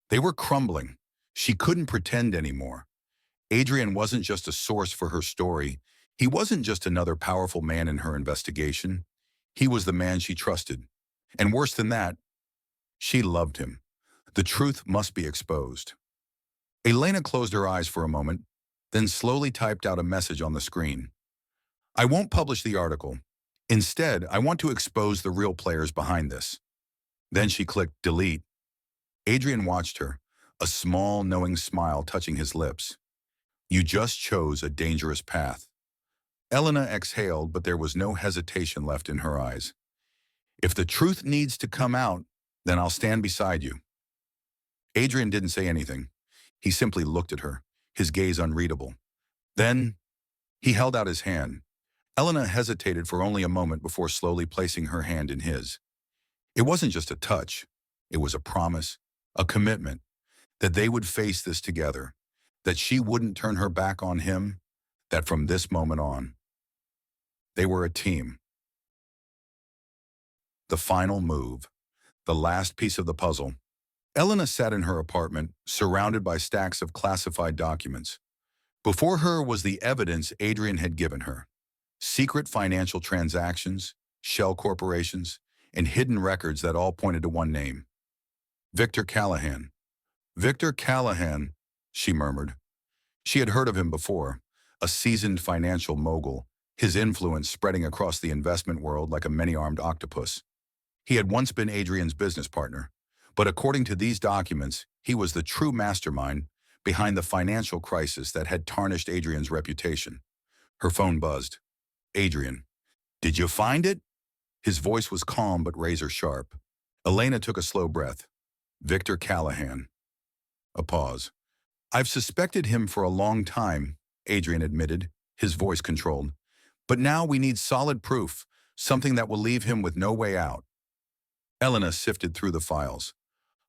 They were crumbling. She couldn't pretend anymore. Adrian wasn't just a source for her story. He wasn't just another powerful man in her investigation. He was the man she trusted. And worse than that, she loved him. The truth must be exposed. Elena closed her eyes for a moment, then slowly typed out a message on the screen. I won't publish the article. Instead, I want to expose the real players behind this." Then she clicked delete. Adrian watched her, a small, knowing smile touching his lips. "You just chose a dangerous path." Elena exhaled, but there was no hesitation left in her eyes. "If the truth needs to come out, then I'll stand beside you." Adrian didn't say anything. He simply looked at her, his gaze unreadable. Then, he held out his hand. Elena hesitated for only a moment before slowly placing her hand in his. It wasn't just a touch. It was a promise, a commitment, that they would face this together, that she wouldn't turn her back on him, that from this moment on, they were a team. The final move, the last piece of the puzzle. Elena sat in her apartment, surrounded by stacks of classified documents. Before her was the evidence Adrian had given her. Secret financial transactions, shell corporations, and hidden records that all pointed to one name. Victor Callahan. "Victor Callahan," she murmured. She had heard of him before, a seasoned financial mogul, his influence spreading across the investment world like a many-armed octopus. He had once been Adrian's business partner, but according to these documents, he was the true mastermind behind the financial crisis that had tarnished Adrian's reputation. Her phone buzzed. "Adrian, did you find it?" His voice was calm but razor-sharp. Elena took a slow breath. "Victor Callahan." A pause. "I've suspected him for a long time," Adrian admitted, his voice controlled. "But now we need solid proof, something that will leave him with no way out." Elena sifted through the files.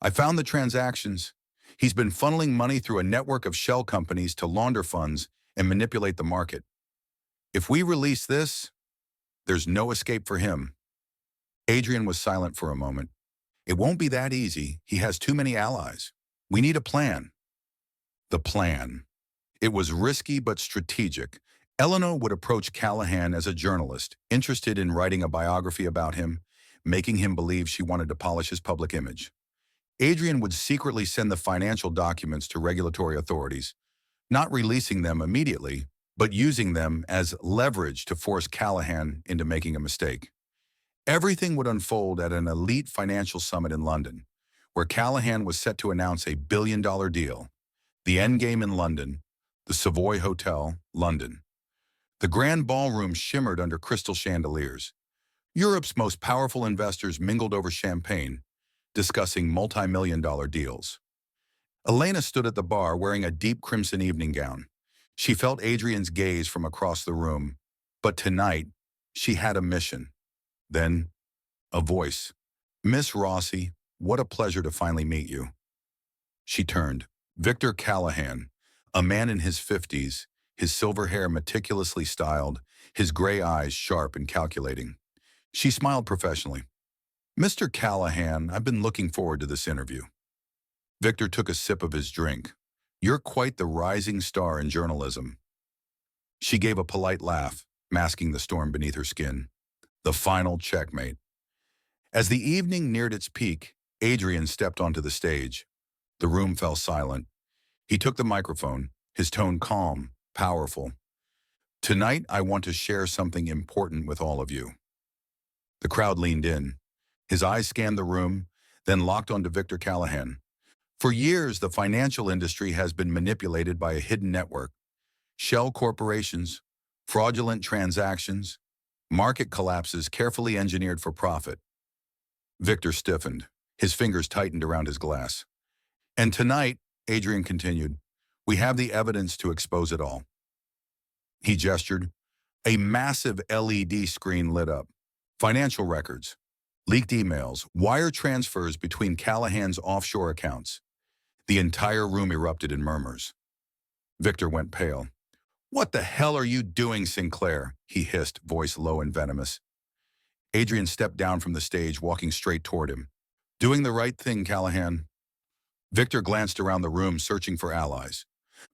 "I found the transactions. He's been funneling money through a network of shell companies to launder funds and manipulate the market. If we release this, there's no escape for him." Adrian was silent for a moment. "It won't be that easy. He has too many allies. We need a plan." The plan. It was risky but strategic. Elena would approach Callahan as a journalist, interested in writing a biography about him, making him believe she wanted to polish his public image. Adrian would secretly send the financial documents to regulatory authorities, not releasing them immediately, but using them as leverage to force Callahan into making a mistake. Everything would unfold at an elite financial summit in London, where Callahan was set to announce a billion-dollar deal. The endgame in London, the Savoy Hotel, London. The grand ballroom shimmered under crystal chandeliers. Europe's most powerful investors mingled over champagne, discussing multi-million-dollar deals. Elena stood at the bar wearing a deep crimson evening gown. She felt Adrian's gaze from across the room, but tonight, she had a mission. Then, a voice. "Miss Rossi, what a pleasure to finally meet you." She turned. Victor Callahan, a man in his 50s, his silver hair meticulously styled, his gray eyes sharp and calculating. She smiled professionally. "Mr. Callahan, I've been looking forward to this interview." Victor took a sip of his drink. "You're quite the rising star in journalism." She gave a polite laugh, masking the storm beneath her skin. The final checkmate. As the evening neared its peak, Adrian stepped onto the stage. The room fell silent. He took the microphone, his tone calm, powerful. "Tonight, I want to share something important with all of you." The crowd leaned in. His eyes scanned the room, then locked onto Victor Callahan. For years, the financial industry has been manipulated by a hidden network. Shell corporations, fraudulent transactions, market collapses carefully engineered for profit. Victor stiffened. His fingers tightened around his glass. "And tonight," Adrian continued, "we have the evidence to expose it all." He gestured. A massive LED screen lit up. Financial records, leaked emails, wire transfers between Callahan's offshore accounts. The entire room erupted in murmurs. Victor went pale. "What the hell are you doing, Sinclair?" he hissed, voice low and venomous. Adrian stepped down from the stage, walking straight toward him. "Doing the right thing, Callahan." Victor glanced around the room, searching for allies.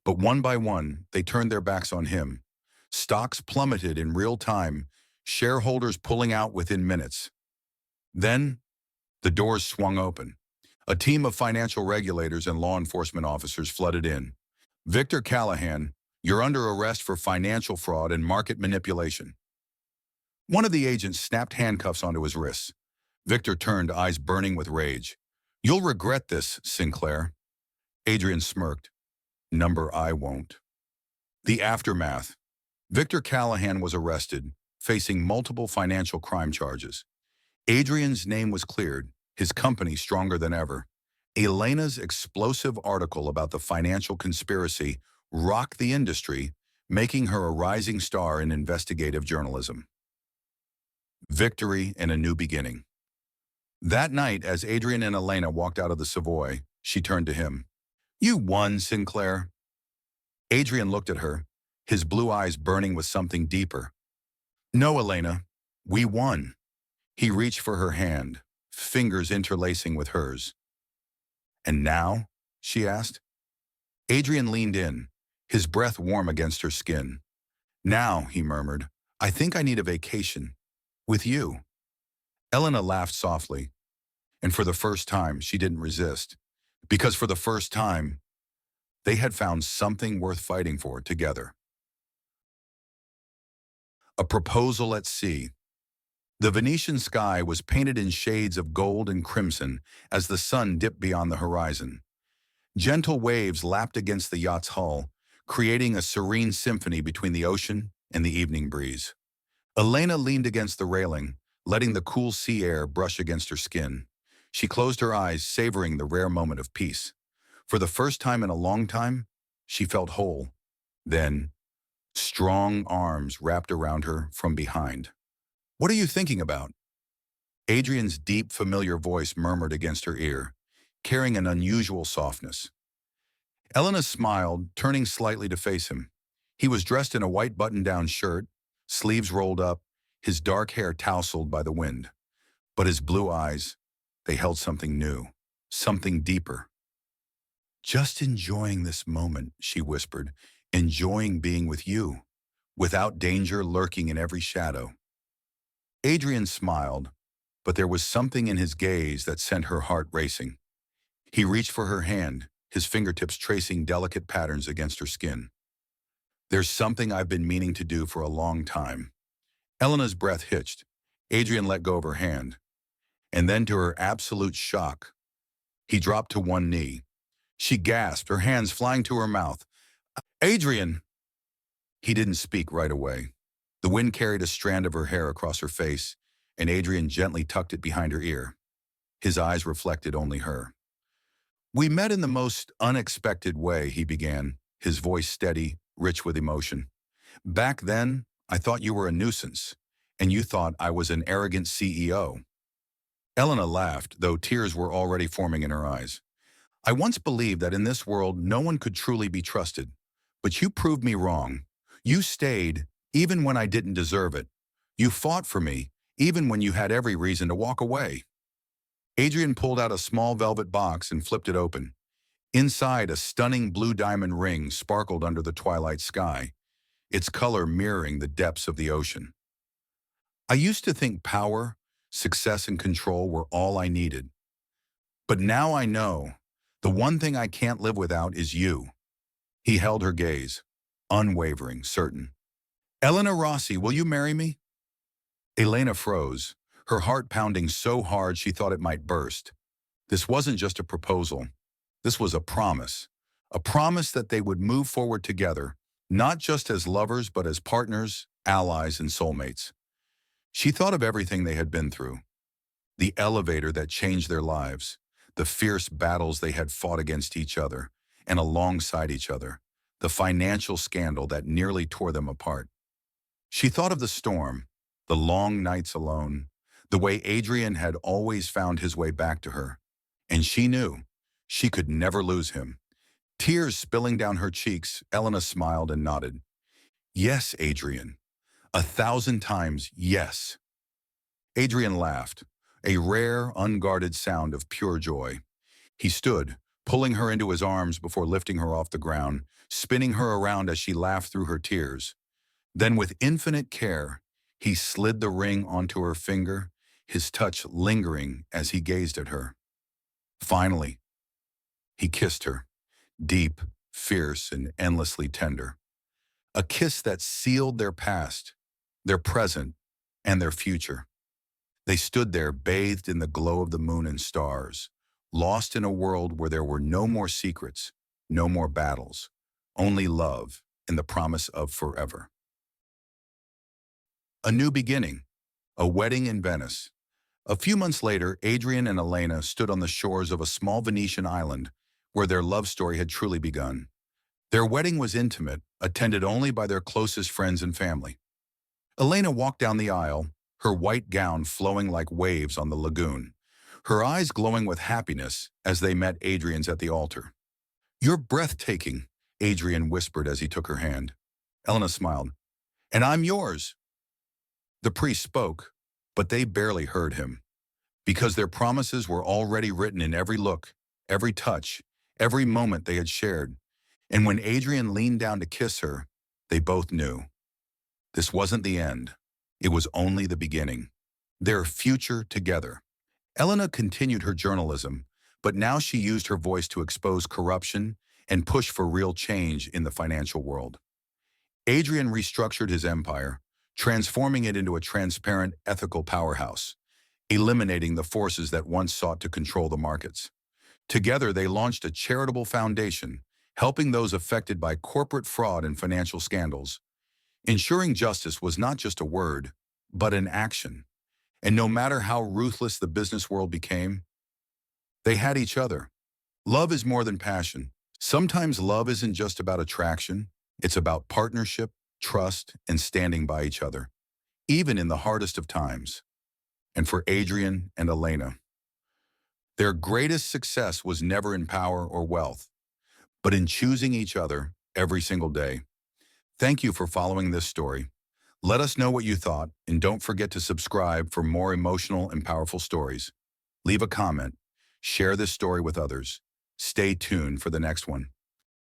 But one by one, they turned their backs on him. Stocks plummeted in real time, shareholders pulling out within minutes. Then, the doors swung open. A team of financial regulators and law enforcement officers flooded in. "Victor Callahan, you're under arrest for financial fraud and market manipulation." One of the agents snapped handcuffs onto his wrists. Victor turned, eyes burning with rage. "You'll regret this, Sinclair." Adrian smirked. "Number I won't." The aftermath. Victor Callahan was arrested, facing multiple financial crime charges. Adrian's name was cleared, his company stronger than ever. Elena's explosive article about the financial conspiracy rocked the industry, making her a rising star in investigative journalism. Victory and a new beginning. That night, as Adrian and Elena walked out of the Savoy, she turned to him. "You won, Sinclair." Adrian looked at her, his blue eyes burning with something deeper. "No, Elena, we won." He reached for her hand, fingers interlacing with hers. "And now?" she asked. Adrian leaned in, his breath warm against her skin. "Now," he murmured, "I think I need a vacation. With you." Elena laughed softly, and for the first time she didn't resist, because for the first time they had found something worth fighting for together. A proposal at sea. The Venetian sky was painted in shades of gold and crimson as the sun dipped beyond the horizon. Gentle waves lapped against the yacht's hull, creating a serene symphony between the ocean and the evening breeze. Elena leaned against the railing, letting the cool sea air brush against her skin. She closed her eyes, savoring the rare moment of peace. For the first time in a long time, she felt whole. Then, strong arms wrapped around her from behind. "What are you thinking about?" Adrian's deep, familiar voice murmured against her ear, carrying an unusual softness. Elena smiled, turning slightly to face him. He was dressed in a white button-down shirt, sleeves rolled up, his dark hair tousled by the wind. But his blue eyes, they held something new, something deeper. "Just enjoying this moment," she whispered, "enjoying being with you, without danger lurking in every shadow." Adrian smiled, but there was something in his gaze that sent her heart racing. He reached for her hand, his fingertips tracing delicate patterns against her skin. "There's something I've been meaning to do for a long time." Elena's breath hitched. Adrian let go of her hand. And then, to her absolute shock, he dropped to one knee. She gasped, her hands flying to her mouth. "Adrian!" He didn't speak right away. The wind carried a strand of her hair across her face, and Adrian gently tucked it behind her ear. His eyes reflected only her. "We met in the most unexpected way," he began, his voice steady, rich with emotion. "Back then, I thought you were a nuisance, and you thought I was an arrogant CEO." Elena laughed, though tears were already forming in her eyes. "I once believed that in this world no one could truly be trusted, but you proved me wrong. You stayed, even when I didn't deserve it. You fought for me, even when you had every reason to walk away." Adrian pulled out a small velvet box and flipped it open. Inside, a stunning blue diamond ring sparkled under the twilight sky, its color mirroring the depths of the ocean. "I used to think power, success, and control were all I needed. But now I know, the one thing I can't live without is you." He held her gaze, unwavering, certain. "Elena Rossi, will you marry me?" Elena froze, her heart pounding so hard she thought it might burst. This wasn't just a proposal. This was a promise. A promise that they would move forward together, not just as lovers, but as partners, allies, and soulmates. She thought of everything they had been through. The elevator that changed their lives, the fierce battles they had fought against each other and alongside each other, the financial scandal that nearly tore them apart. She thought of the storm, the long nights alone, the way Adrian had always found his way back to her, and she knew she could never lose him. Tears spilling down her cheeks, Elena smiled and nodded. "Yes, Adrian. 1,000 times yes." Adrian laughed, a rare, unguarded sound of pure joy. He stood, pulling her into his arms before lifting her off the ground, spinning her around as she laughed through her tears. Then, with infinite care, he slid the ring onto her finger, his touch lingering as he gazed at her. Finally, he kissed her, deep, fierce, and endlessly tender. A kiss that sealed their past, their present, and their future. They stood there bathed in the glow of the moon and stars, lost in a world where there were no more secrets, no more battles, only love and the promise of forever. A new beginning, a wedding in Venice. A few months later, Adrian and Elena stood on the shores of a small Venetian island where their love story had truly begun. Their wedding was intimate, attended only by their closest friends and family. Elena walked down the aisle, her white gown flowing like waves on the lagoon, her eyes glowing with happiness as they met Adrian's at the altar. "You're breathtaking," Adrian whispered as he took her hand. Elena smiled. "And I'm yours." The priest spoke, but they barely heard him, because their promises were already written in every look, every touch, every moment they had shared. And when Adrian leaned down to kiss her, they both knew. This wasn't the end. It was only the beginning. Their future together. Elena continued her journalism, but now she used her voice to expose corruption and push for real change in the financial world. Adrian restructured his empire, transforming it into a transparent, ethical powerhouse, eliminating the forces that once sought to control the markets. Together, they launched a charitable foundation, helping those affected by corporate fraud and financial scandals. Ensuring justice was not just a word, but an action. And no matter how ruthless the business world became, they had each other. Love is more than passion. Sometimes love isn't just about attraction. It's about partnership, trust, and standing by each other, even in the hardest of times. And for Adrian and Elena, their greatest success was never in power or wealth, but in choosing each other every single day. Thank you for following this story. Let us know what you thought, and don't forget to subscribe for more emotional and powerful stories. Leave a comment, share this story with others. Stay tuned for the next one.